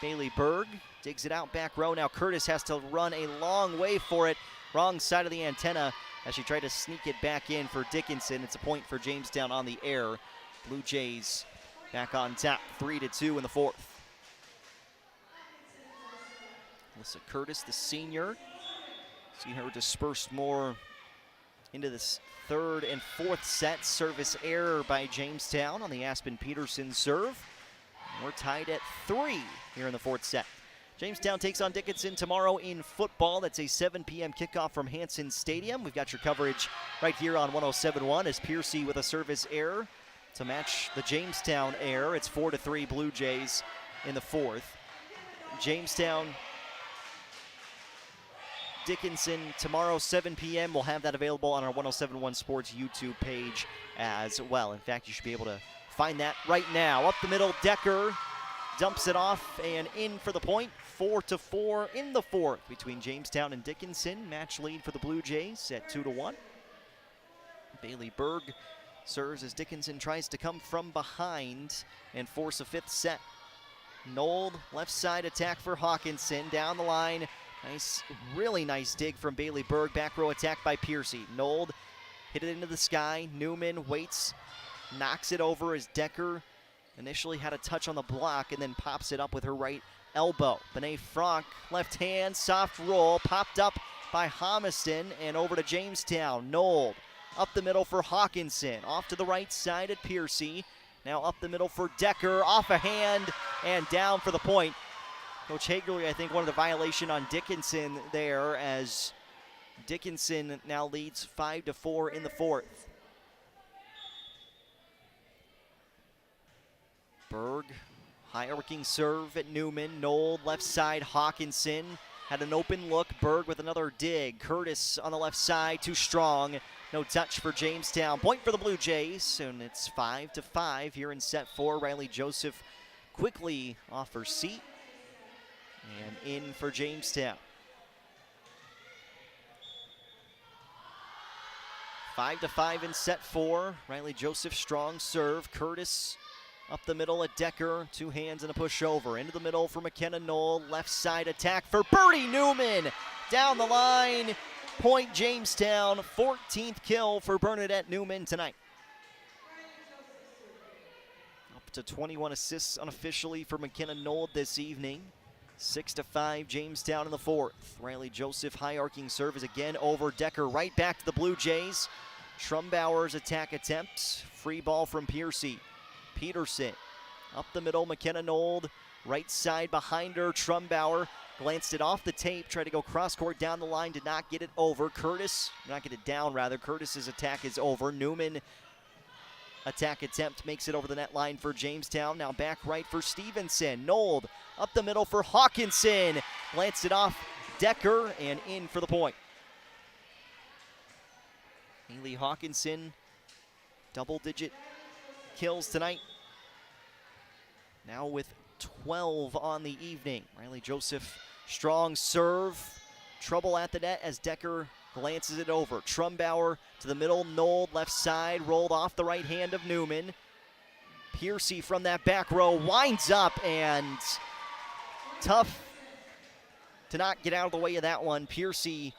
Bailey Berg digs it out back row. Now Curtis has to run a long way for it. Wrong side of the antenna as she tried to sneak it back in for Dickinson. It's a point for Jamestown on the air. Blue Jays back on top, 3-2 in the fourth. Alyssa Curtis, the senior. See her disperse more into this third and fourth set. Service error by Jamestown on the Aspen Peterson serve. We're tied at 3 here in the fourth set. Jamestown takes on Dickinson tomorrow in football. That's a 7 p.m. kickoff from Hanson Stadium. We've got your coverage right here on 107.1 as Piercy with a service error to match the Jamestown error. It's 4-3 Blue Jays in the fourth. Jamestown, Dickinson tomorrow, 7 p.m. We'll have that available on our 107.1 Sports YouTube page as well. In fact, you should be able to find that right now. Up the middle, Decker dumps it off and in for the point. 4-4 in the fourth between Jamestown and Dickinson. Match lead for the Blue Jays at 2-1. Bailey Berg serves as Dickinson tries to come from behind and force a fifth set. Nold, left side attack for Hawkinson. Down the line, nice, really nice dig from Bailey Berg. Back row attack by Piercy. Nold hit it into the sky. Newman waits, knocks it over as Decker initially had a touch on the block and then pops it up with her right elbow. Benet Franck, left hand, soft roll, popped up by Homiston and over to Jamestown. Nold up the middle for Hawkinson. Off to the right side at Piercy. Now up the middle for Decker, off a hand and down for the point. Coach Hagerly, I think, wanted a violation on Dickinson there as Dickinson now leads 5-4 in the fourth. Berg, high-arcing serve at Newman. Nold, left side, Hawkinson. Had an open look. Berg with another dig. Curtis on the left side, too strong. No touch for Jamestown. Point for the Blue Jays, and it's 5-5 here in set 4. Riley Joseph quickly off her seat and in for Jamestown. 5-5 in set 4. Riley Joseph, strong serve. Curtis up the middle at Decker. Two hands and a push over. Into the middle for McKenna Knoll. Left side attack for Birdie Newman. Down the line. Point Jamestown. 14th kill for Bernadette Newman tonight. Up to 21 assists unofficially for McKenna Knoll this evening. 6-5 Jamestown in the fourth. Riley Joseph, high-arcing serve is again over. Decker right back to the Blue Jays. Trumbauer's attack attempt. Free ball from Piercy. Peterson up the middle. McKenna Nold right side behind her. Trumbauer glanced it off the tape, tried to go cross court down the line, did not get it over. Curtis, not get it down rather. Curtis's attack is over. Newman attack attempt makes it over the net line for Jamestown. Now back right for Stevenson. Nold up the middle for Hawkinson. Glanced it off Decker and in for the point. Haley Hawkinson, double-digit kills tonight. Now with 12 on the evening. Riley Joseph, strong serve. Trouble at the net as Decker glances it over. Trumbauer to the middle. Nold left side. Rolled off the right hand of Newman. Piercy from that back row winds up and tough to not get out of the way of that one. Piercy,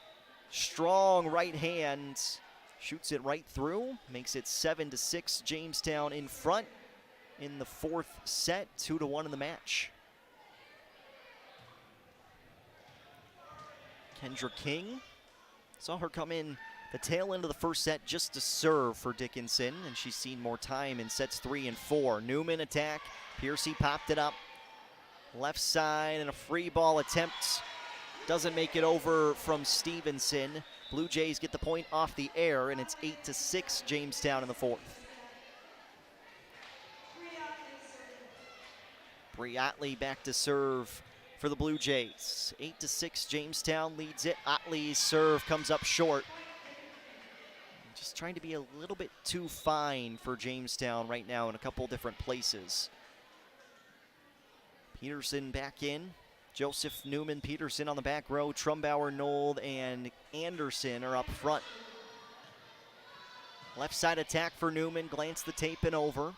strong right hand. Shoots it right through. Makes it 7-6. Jamestown in front in the fourth set. 2-1 in the match. Kendra King. Saw her come in the tail end of the first set just to serve for Dickinson, and she's seen more time in sets 3 and 4. Newman attack. Piercy popped it up. Left side and a free ball attempt. Doesn't make it over from Stevenson. Blue Jays get the point off the air, and it's 8-6 Jamestown in the fourth. Briatley back to serve for the Blue Jays. 8-6 Jamestown leads it. Otley's serve comes up short. Just trying to be a little bit too fine for Jamestown right now in a couple different places. Peterson back in. Joseph, Newman, Peterson on the back row. Trumbauer, Nold, and Anderson are up front. Left side attack for Newman. Glance the tape and over.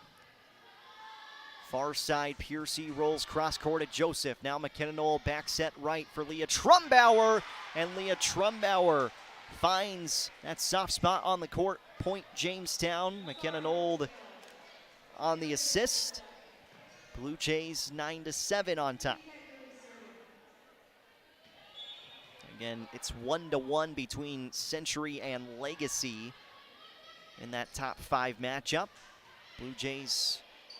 Far side, Piercy rolls cross court at Joseph. Now McKenna Knoll back set right for Leah Trumbauer. And Leah Trumbauer finds that soft spot on the court. Point Jamestown. McKenna Knoll on the assist. Blue Jays 9-7 on top. Again, it's 1-1 between Century and Legacy in that top 5 matchup. Blue Jays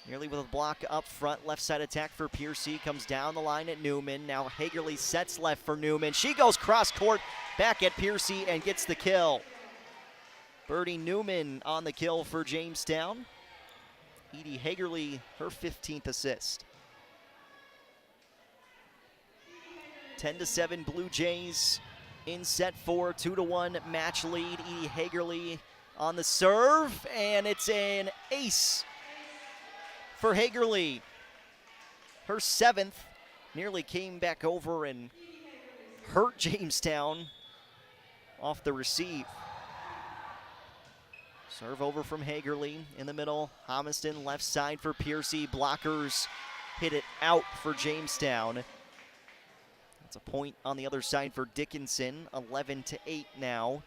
nearly with a block up front. Left side attack for Piercy. Comes down the line at Newman. Now Hagerly sets left for Newman. She goes cross court back at Piercy and gets the kill. Birdie Newman on the kill for Jamestown. Edie Hagerly, her 15th assist. 10-7 Blue Jays in set 4, 2-1 match lead. Edie Hagerly on the serve, and it's an ace for Hagerly. Her 7th, nearly came back over and hurt Jamestown off the receive. Serve over from Hagerly in the middle. Homiston left side for Piercy. Blockers hit it out for Jamestown. That's a point on the other side for Dickinson. 11-8 now.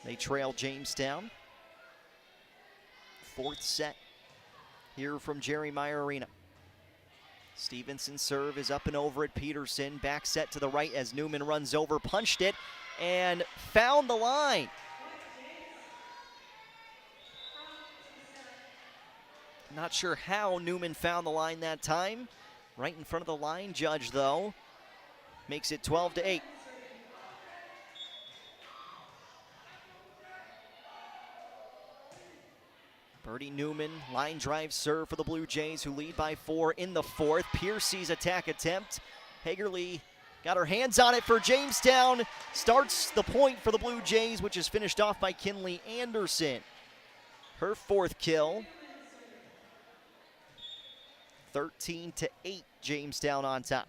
They trail Jamestown. 4th set here from Jerry Meyer Arena. Stevenson's serve is up and over at Peterson. Back set to the right as Newman runs over, punched it, and found the line. Not sure how Newman found the line that time. Right in front of the line judge, though. Makes it 12-8. Birdie Newman, line drive serve for the Blue Jays, who lead by 4 in the 4th. Piercy's attack attempt. Hagerly got her hands on it for Jamestown. Starts the point for the Blue Jays, which is finished off by Kinley Anderson. Her 4th kill. 13-8, Jamestown on top.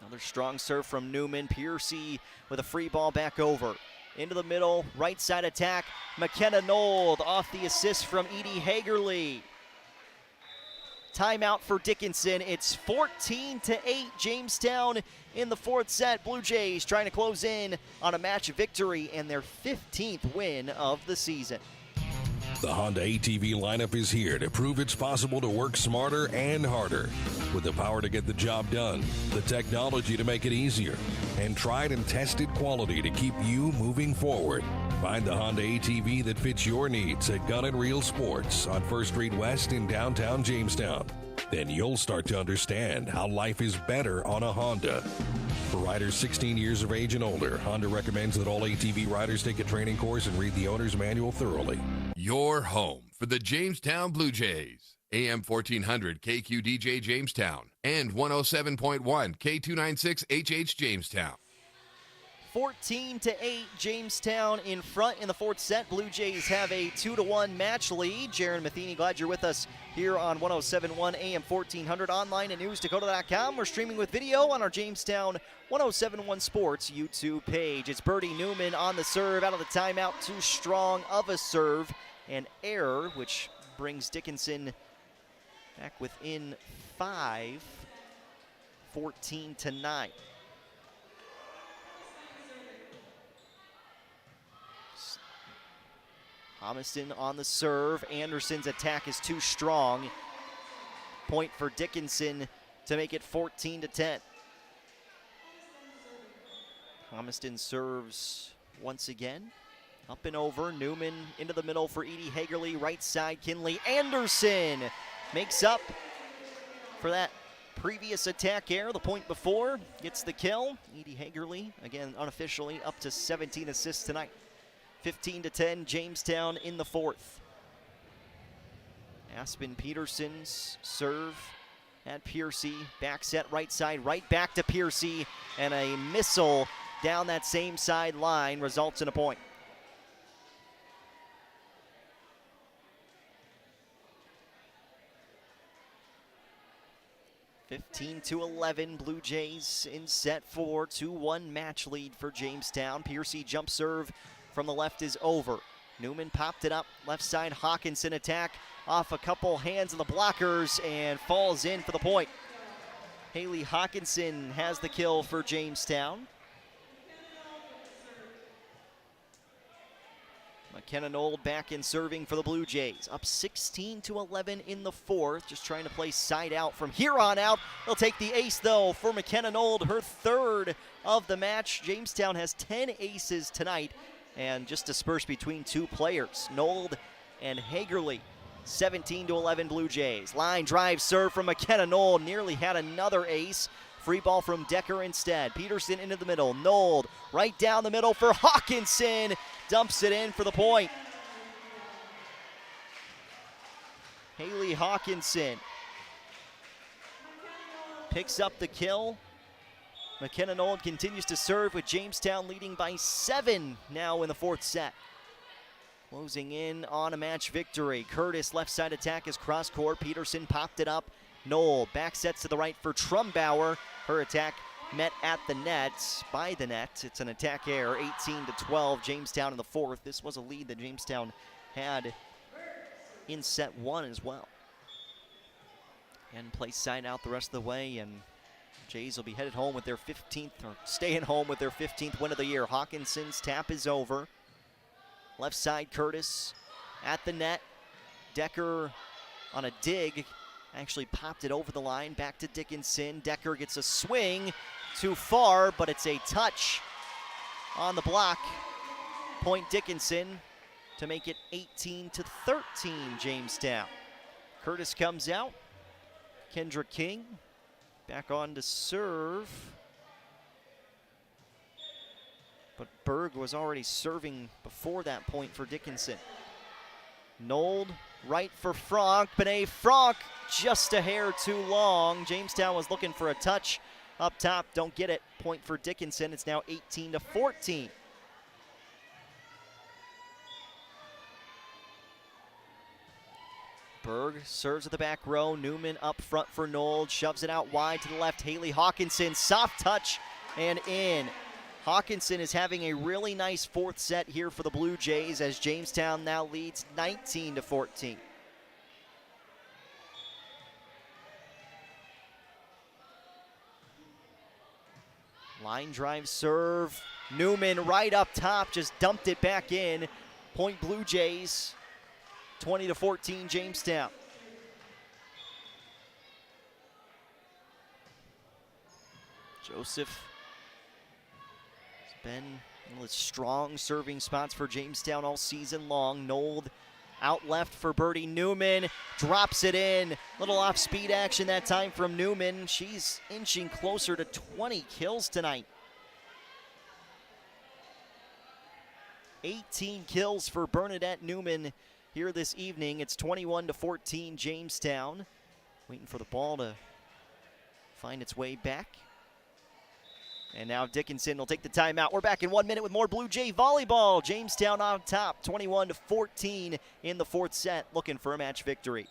Another strong serve from Newman. Piercy with a free ball back over. Into the middle, right side attack. McKenna Nold off the assist from Edie Hagerly. Timeout for Dickinson. It's 14-8, Jamestown in the 4th set. Blue Jays trying to close in on a match victory and their 15th win of the season. The Honda ATV lineup is here to prove it's possible to work smarter and harder. With the power to get the job done, the technology to make it easier, and tried and tested quality to keep you moving forward. Find the Honda ATV that fits your needs at Gun and Reel Sports on 1st Street West in downtown Jamestown. Then you'll start to understand how life is better on a Honda. For riders 16 years of age and older, Honda recommends that all ATV riders take a training course and read the owner's manual thoroughly. Your home for the Jamestown Blue Jays. AM 1400 KQDJ Jamestown and 107.1 K296HH Jamestown. 14-8, Jamestown in front in the 4th set. Blue Jays have a 2-1 match lead. Jaron Matheny, glad you're with us here on 107.1 AM 1400, online at newsdakota.com. We're streaming with video on our Jamestown 107.1 Sports YouTube page. It's Birdie Newman on the serve, out of the timeout. Too strong of a serve, and error, which brings Dickinson back within 5, 14-9. Homiston on the serve. Anderson's attack is too strong. Point for Dickinson to make it 14-10. Homiston serves once again. Up and over. Newman into the middle for Edie Hagerly. Right side, Kinley Anderson makes up for that previous attack error. The point before gets the kill. Edie Hagerly, again unofficially, up to 17 assists tonight. 15-10, Jamestown in the 4th. Aspen Peterson's serve at Piercy. Back set right side, right back to Piercy. And a missile down that same sideline results in a point. (15-11), Blue Jays in set 4. 2-1 match lead for Jamestown. Piercy jump serve from the left is over. Newman popped it up. Left side, Hawkinson attack off a couple hands of the blockers and falls in for the point. Haley Hawkinson has the kill for Jamestown. McKenna-Nold back in serving for the Blue Jays. Up 16-11 in the fourth. Just trying to play side out from here on out. They'll take the ace, though, for McKenna-Nold, her third of the match. Jamestown has 10 aces tonight and just dispersed between two players, Nold and Hagerly. 17-11 Blue Jays. Line drive serve from McKenna-Nold. Nearly had another ace. Free ball from Decker instead. Peterson into the middle. Nold right down the middle for Hawkinson. Dumps it in for the point. Haley Hawkinson picks up the kill. McKenna-Nold continues to serve with Jamestown leading by 7 now in the fourth set. Closing in on a match victory. Curtis left side attack is cross court. Peterson popped it up. Noel back sets to the right for Trumbauer. Her attack met at the net, by the net. It's an attack error, 18-12, Jamestown in the fourth. This was a lead that Jamestown had in set one as well. And play side out the rest of the way, and Jays will be headed home with their 15th, or staying home with their 15th win of the year. Hawkinson's tap is over. Left side, Curtis at the net. Decker on a dig. Actually popped it over the line, back to Dickinson. Decker gets a swing, too far, but it's a touch on the block. Point Dickinson to make it 18-13 Jamestown. Curtis comes out. Kendra King back on to serve. But Berg was already serving before that point for Dickinson. Nold right for Franck. Benet Franck just a hair too long. Jamestown was looking for a touch up top. Don't get it. Point for Dickinson. It's now 18-14. Berg serves at the back row. Newman up front for Nold. Shoves it out wide to the left. Haley Hawkinson. Soft touch and in. Hawkinson is having a really nice fourth set here for the Blue Jays as Jamestown now leads 19-14. Line drive serve. Newman right up top, just dumped it back in. Point Blue Jays, 20-14 Jamestown. Joseph been one of the strong serving spots for Jamestown all season long. Nold out left for Birdie Newman. Drops it in. Little off-speed action that time from Newman. She's inching closer to 20 kills tonight. 18 kills for Bernadette Newman here this evening. It's 21-14 Jamestown. Waiting for the ball to find its way back. And now Dickinson will take the timeout. We're back in 1 minute with more Blue Jay volleyball. Jamestown on top, 21-14 in the fourth set, looking for a match victory.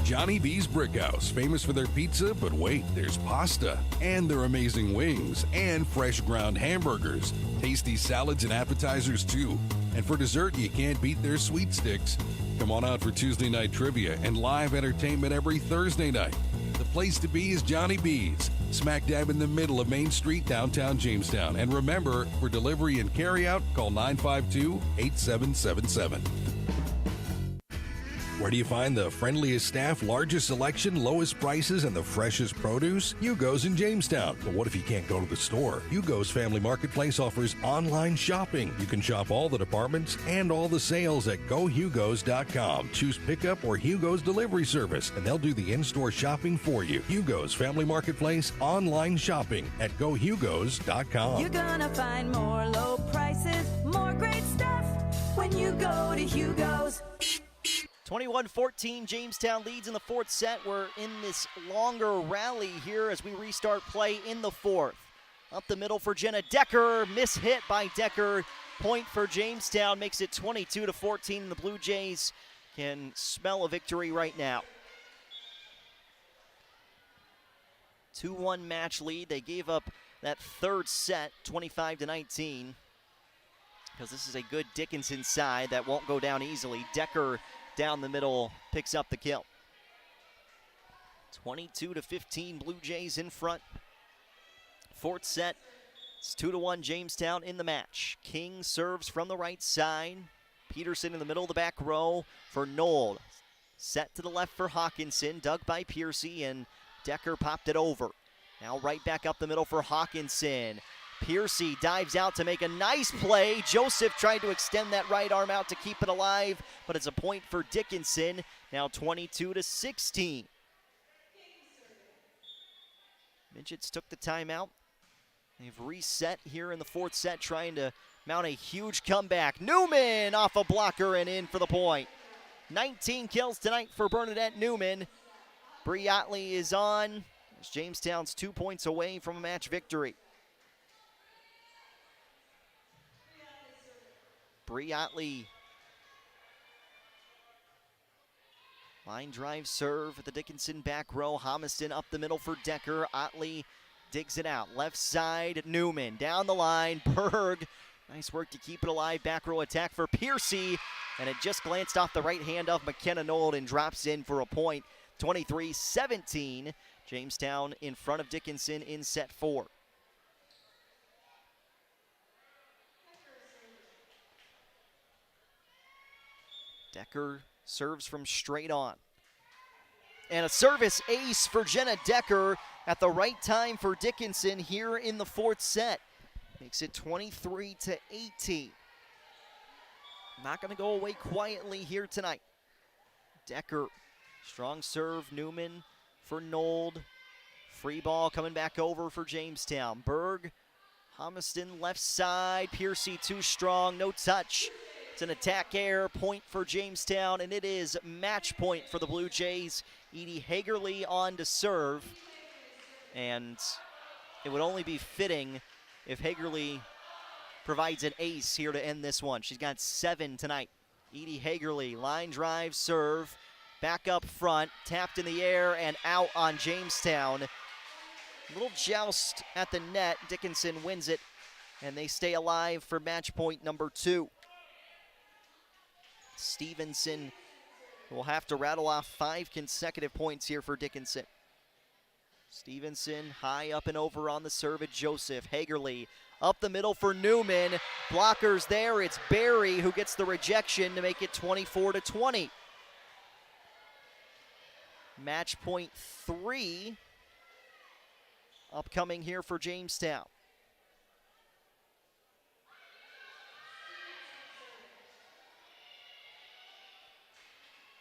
Johnny B's Brickhouse, famous for their pizza, but wait, there's pasta, and their amazing wings, and fresh ground hamburgers, tasty salads and appetizers too. And for dessert, you can't beat their sweet sticks. Come on out for Tuesday night trivia and live entertainment every Thursday night. The place to be is Johnny B's, smack dab in the middle of Main Street, downtown Jamestown. And remember, for delivery and carryout, call 952-8777. Where do you find the friendliest staff, largest selection, lowest prices, and the freshest produce? Hugo's in Jamestown. But what if you can't go to the store? Hugo's Family Marketplace offers online shopping. You can shop all the departments and all the sales at GoHugos.com. Choose pickup or Hugo's delivery service, and they'll do the in-store shopping for you. Hugo's Family Marketplace online shopping at GoHugos.com. You're gonna find more low prices, more great stuff when you go to Hugo's. 21-14, Jamestown leads in the fourth set. We're in this longer rally here as we restart play in the fourth. Up the middle for Jenna Decker, mishit by Decker. Point for Jamestown makes it 22-14, and the Blue Jays can smell a victory right now. 2-1 match lead. They gave up that third set, 25-19, because this is a good Dickinson side that won't go down easily. Decker down the middle picks up the kill. 22-15, Blue Jays in front. Fourth set It's 2-1 Jamestown in the match. King serves from the right side. Peterson in the middle of the back row for Nold. Set to the left for Hawkinson, dug by Piercy, and Decker popped it over. Now right back up the middle for Hawkinson. Piercy dives out to make a nice play. Joseph tried to extend that right arm out to keep it alive, but it's a point for Dickinson. Now 22-16. Midgets took the timeout. They've reset here in the fourth set, trying to mount a huge comeback. Newman off a blocker and in for the point. 19 kills tonight for Bernadette Newman. Bree Otley is on. As Jamestown's 2 points away from a match victory. Bree Otley. Line drive serve at the Dickinson back row. Homiston up the middle for Decker. Otley digs it out. Left side, Newman. Down the line, Berg. Nice work to keep it alive. Back row attack for Piercy. And it just glanced off the right hand of McKenna Nold and drops in for a point. 23-17. Jamestown in front of Dickinson in set 4. Decker serves from straight on. And a service ace for Jenna Decker at the right time for Dickinson here in the fourth set. Makes it 23-18. Not going to go away quietly here tonight. Decker, strong serve, Newman for Nold. Free ball coming back over for Jamestown. Berg, Homiston left side. Piercy too strong, no touch. It's an attack air point for Jamestown, and it is match point for the Blue Jays. Edie Hagerly on to serve. And it would only be fitting if Hagerly provides an ace here to end this one. She's got 7 tonight. Edie Hagerly, line drive, serve. Back up front, tapped in the air and out on Jamestown. Little joust at the net. Dickinson wins it, and they stay alive for match point number 2. Stevenson will have to rattle off 5 consecutive points here for Dickinson. Stevenson high up and over on the serve at Joseph. Hagerly up the middle for Newman. Blockers there. It's Barry who gets the rejection to make it 24-20. Match point 3 upcoming here for Jamestown.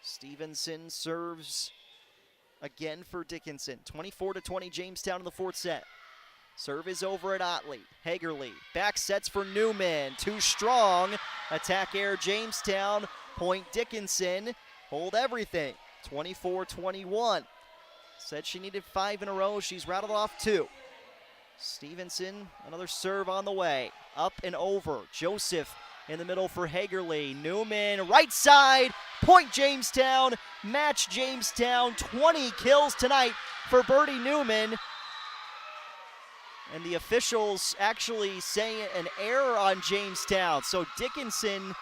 Stevenson serves again for Dickinson. 24-20 Jamestown in the fourth set. Serve is over at Otley. Hagerly back sets for Newman. Too strong. Attack air Jamestown. Point Dickinson. Hold everything. 24-21. Said she needed 5 in a row. She's rattled off 2. Stevenson, another serve on the way. Up and over. Joseph in the middle for Hagerly. Newman, right side. Point Jamestown. Match Jamestown. 20 kills tonight for Birdie Newman. And the officials actually say an error on Jamestown. So Dickinson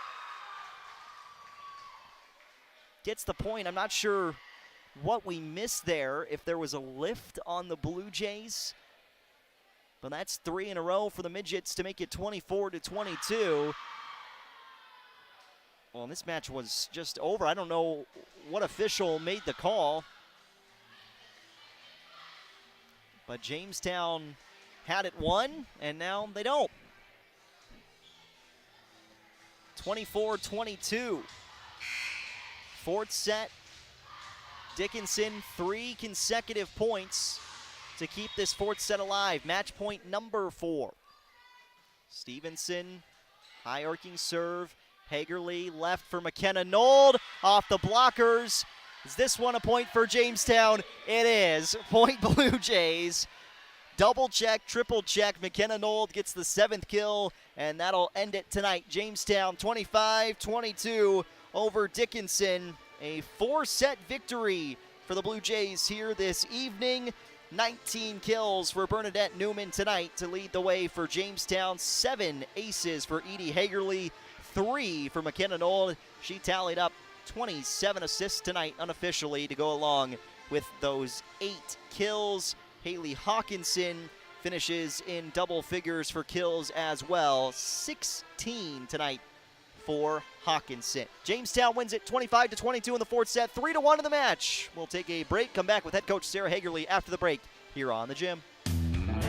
gets the point. I'm not sure what we missed there, if there was a lift on the Blue Jays. But that's 3 in a row for the Midgets to make it 24-22. Well, this match was just over. I don't know what official made the call. But Jamestown had it won, and now they don't. 24-22. Fourth set. Dickinson, 3 consecutive points to keep this fourth set alive. Match point number 4. Stevenson, high arcing serve. Hagerly left for McKenna Nold. Off the blockers. Is this one a point for Jamestown? It is. Point Blue Jays. Double check, triple check. McKenna Nold gets the 7th kill, and that'll end it tonight. Jamestown 25-22 over Dickinson. A 4-set victory for the Blue Jays here this evening. 19 kills for Bernadette Newman tonight to lead the way for Jamestown. 7 aces for Edie Hagerly. 3 for McKenna Nold. She tallied up 27 assists tonight unofficially to go along with those 8 kills. Haley Hawkinson, finishes in double figures for kills as well. 16 tonight for Hawkinson. Jamestown wins it 25-22 in the fourth set, 3-1 in the match. We'll take a break, come back with head coach Sarah Hagerly after the break here on The Gym.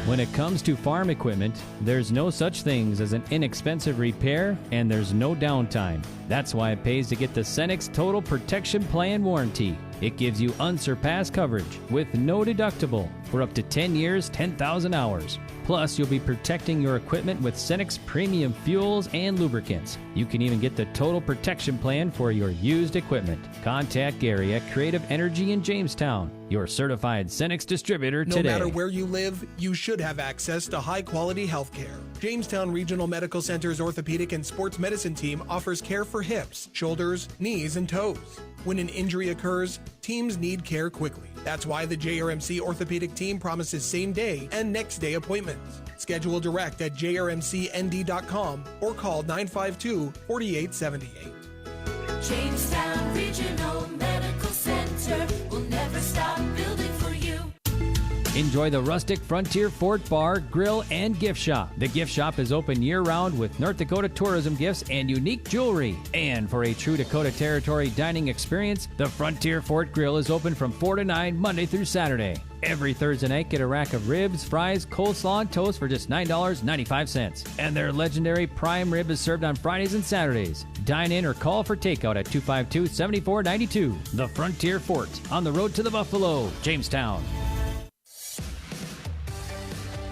When it comes to farm equipment, there's no such things as an inexpensive repair, and there's no downtime. That's why it pays to get the Cenex Total Protection Plan warranty. It gives you unsurpassed coverage with no deductible for up to 10 years, 10,000 hours. Plus, you'll be protecting your equipment with Cenex premium fuels and lubricants. You can even get the Total Protection Plan for your used equipment. Contact Gary at Creative Energy in Jamestown, your certified Cenex distributor today. No matter where you live, you should have access to high-quality health care. Jamestown Regional Medical Center's orthopedic and sports medicine team offers care for hips, shoulders, knees, and toes. When an injury occurs, teams need care quickly. That's why the JRMC orthopedic team promises same-day and next-day appointments. Schedule direct at jrmcnd.com or call 952-4878. Jamestown Regional Medical Center will never stop building for you. Enjoy the rustic Frontier Fort Bar, Grill, and Gift Shop. The gift shop is open year-round with North Dakota tourism gifts and unique jewelry. And for a true Dakota Territory dining experience, the Frontier Fort Grill is open from 4 to 9 Monday through Saturday. Every Thursday night, get a rack of ribs, fries, coleslaw, and toast for just $9.95. And their legendary prime rib is served on Fridays and Saturdays. Dine in or call for takeout at 252-7492. The Frontier Fort, on the road to the Buffalo, Jamestown.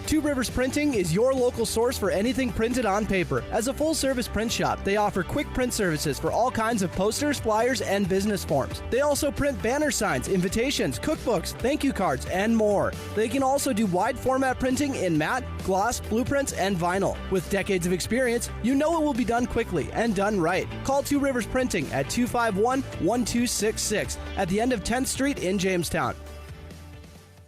Two Rivers Printing is your local source for anything printed on paper. As a full-service print shop, they offer quick print services for all kinds of posters, flyers, and business forms. They also print banner signs, invitations, cookbooks, thank you cards, and more. They can also do wide format printing in matte, gloss, blueprints, and vinyl. With decades of experience, you know it will be done quickly and done right. Call Two Rivers Printing at 251-1266 at the end of 10th Street in Jamestown.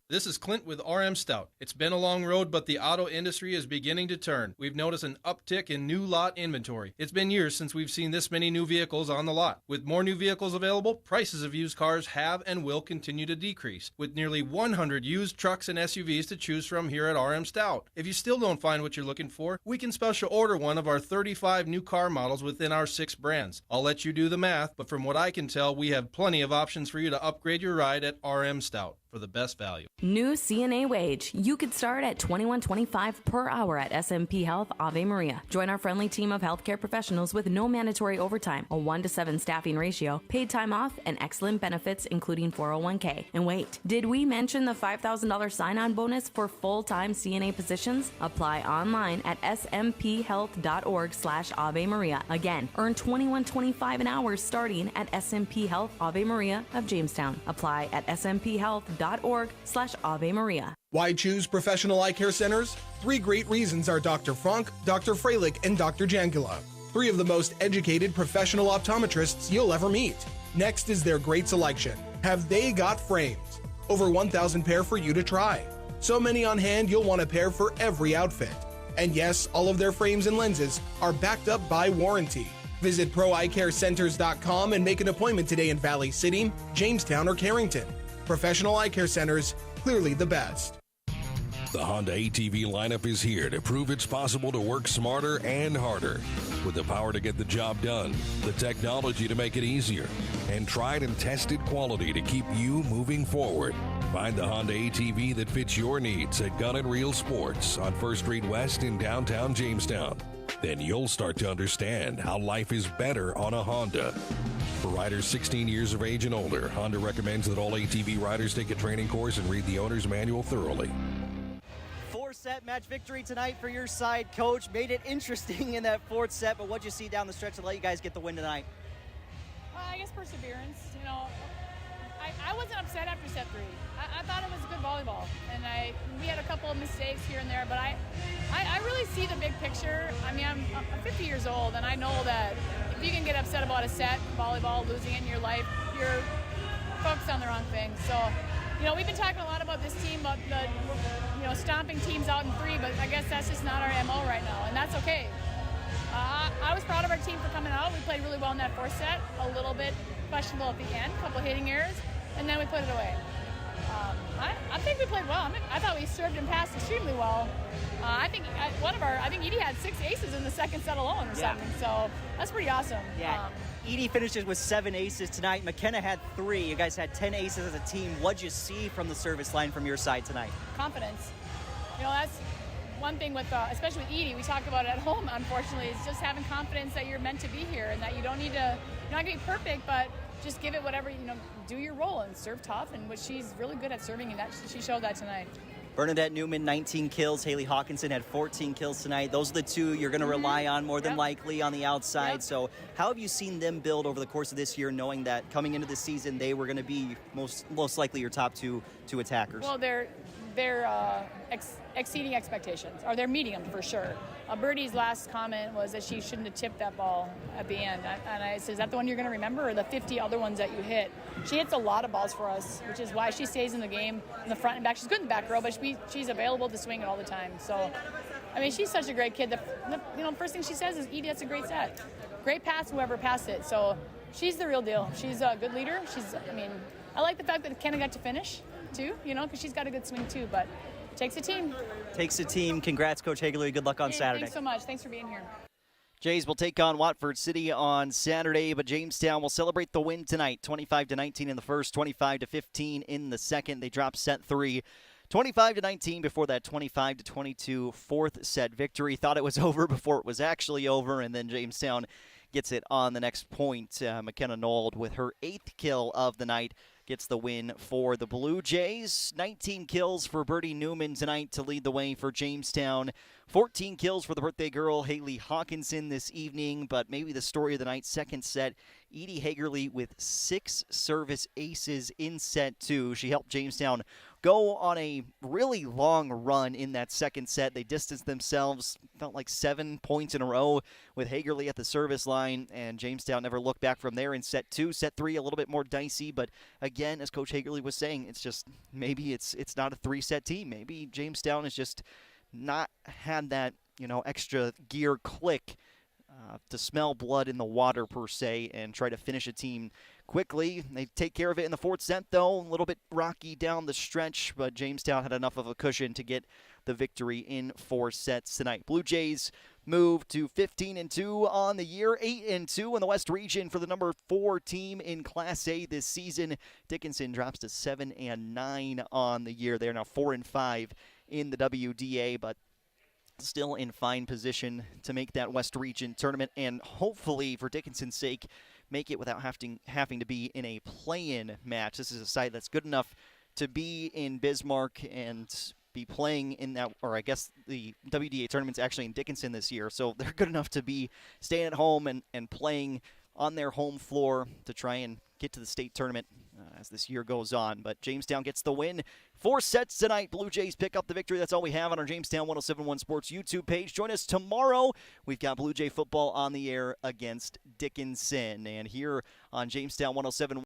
This is Clint with RM Stout. It's been a long road, but the auto industry is beginning to turn. We've noticed an uptick in new lot inventory. It's been years since we've seen this many new vehicles on the lot. With more new vehicles available, prices of used cars have and will continue to decrease, with nearly 100 used trucks and SUVs to choose from here at RM Stout. If you still don't find what you're looking for, we can special order one of our 35 new car models within our 6 brands. I'll let you do the math, but from what I can tell, we have plenty of options for you to upgrade your ride at RM Stout for the best value. New CNA wage. You could start at $21.25 per hour at SMP Health Ave Maria. Join our friendly team of healthcare professionals with no mandatory overtime, a 1-to-7 staffing ratio, paid time off, and excellent benefits including 401k. And wait, did we mention the $5,000 sign-on bonus for full-time CNA positions? Apply online at smphhealth.org/Ave Maria. Again, earn $21.25 an hour starting at SMP Health Ave Maria of Jamestown. Apply at smphhealth.org/Ave Maria. Why choose professional eye care centers? 3 great reasons are Dr. Frank, Dr. Freilich, and Dr. Jangula. 3 of the most educated professional optometrists you'll ever meet. Next is their great selection. Have they got frames? Over 1,000 pair for you to try. So many on hand you'll want a pair for every outfit. And yes, all of their frames and lenses are backed up by warranty. Visit proeyecarecenters.com and make an appointment today in Valley City, Jamestown, or Carrington. Professional eye care centers, clearly the best. The Honda ATV lineup is here to prove it's possible to work smarter and harder. With the power to get the job done, the technology to make it easier, and tried and tested quality to keep you moving forward. Find the Honda ATV that fits your needs at Gun & Reel Sports on 1st Street West in downtown Jamestown. Then you'll start to understand how life is better on a Honda. For riders 16 years of age and older, Honda recommends that all ATV riders take a training course and read the owner's manual thoroughly. 4-set match victory tonight for your side, Coach. Made it interesting in that 4th set, but what'd you see down the stretch to let you guys get the win tonight? I guess perseverance. You know, I wasn't upset after set 3. I thought it was good volleyball, and we had a couple of mistakes here and there, but I really see the big picture. I mean, I'm 50 years old, and I know that if you can get upset about a set, volleyball, losing it in your life, you're focused on the wrong thing. So, you know, we've been talking a lot about this team, about the, you know, stomping teams out in 3, but I guess that's just not our MO right now, and that's okay. I was proud of our team for coming out. We played really well in that 4th set, a little bit questionable at the end, a couple hitting errors, and then we put it away. I think we played well. I thought we served and passed extremely well. I think Edie had 6 aces in the second set alone or something. So that's pretty awesome. Yeah. Edie finishes with 7 aces tonight. McKenna had 3. You guys had 10 aces as a team. What'd you see from the service line from your side tonight? Confidence. That's one thing with, especially with Edie, we talk about it at home, unfortunately, is just having confidence that you're meant to be here and that you don't need to, you're not going to be perfect, but just give it whatever, do your role and serve tough. And what she's really good at serving, and that she showed that tonight. Bernadette Newman, 19 kills. Haley Hawkinson had 14 kills tonight. Those are the 2 you're going to rely on more than likely on the outside. So how have you seen them build over the course of this year, knowing that coming into the season they were going to be most likely your top two attackers? Well, they're exceeding expectations, or they're meeting them for sure. Birdie's last comment was that she shouldn't have tipped that ball at the end. And I said, is that the one you're going to remember, or the 50 other ones that you hit? She hits a lot of balls for us, which is why she stays in the game in the front and back. She's good in the back row, but she's available to swing it all the time. So, she's such a great kid. The first thing she says is, Edie, that's a great set. Great pass, whoever passed it. So she's the real deal. She's a good leader. I like the fact that Kenna got to finish, too, because she's got a good swing, too. But takes a team. Takes a team. Congrats, Coach Hagerly. Good luck on Saturday. Thanks so much. Thanks for being here. Jays will take on Watford City on Saturday, but Jamestown will celebrate the win tonight. 25-19 in the first, 25-15 in the second. They dropped set 3. 25-19 before that 25-22 fourth set victory. Thought it was over before it was actually over, and then Jamestown gets it on the next point. McKenna Nold with her 8th kill of the night gets the win for the Blue Jays. 19 kills for Birdie Newman tonight to lead the way for Jamestown. 14 kills for the birthday girl, Haley Hawkinson, this evening. But maybe the story of the night, second set, Edie Hagerly with 6 service aces in set 2. She helped Jamestown go on a really long run in that second set. They distanced themselves, felt like 7 points in a row with Hagerly at the service line, and Jamestown never looked back from there in set 2. Set 3, a little bit more dicey, but again, as Coach Hagerly was saying, it's just maybe it's not a 3-set team. Maybe Jamestown has just not had that, extra gear click to smell blood in the water per se and try to finish a team quickly. They take care of it in the fourth set, though. A little bit rocky down the stretch, but Jamestown had enough of a cushion to get the victory in 4 sets tonight. Blue Jays move to 15-2 on the year, 8-2 in the West Region for the number 4 team in Class A this season. Dickinson drops to 7-9 on the year. They're now 4-5 in the WDA, but still in fine position to make that West Region tournament, and hopefully, for Dickinson's sake, make it without having to be in a play-in match. This is a side that's good enough to be in Bismarck and be playing in that, or I guess the WDA tournament's actually in Dickinson this year, so they're good enough to be staying at home and playing on their home floor to try and get to the state tournament as this year goes on. But Jamestown gets the win. 4 sets tonight. Blue Jays pick up the victory. That's all we have on our Jamestown 1071 Sports YouTube page. Join us tomorrow. We've got Blue Jay football on the air against Dickinson. And here on Jamestown 1071.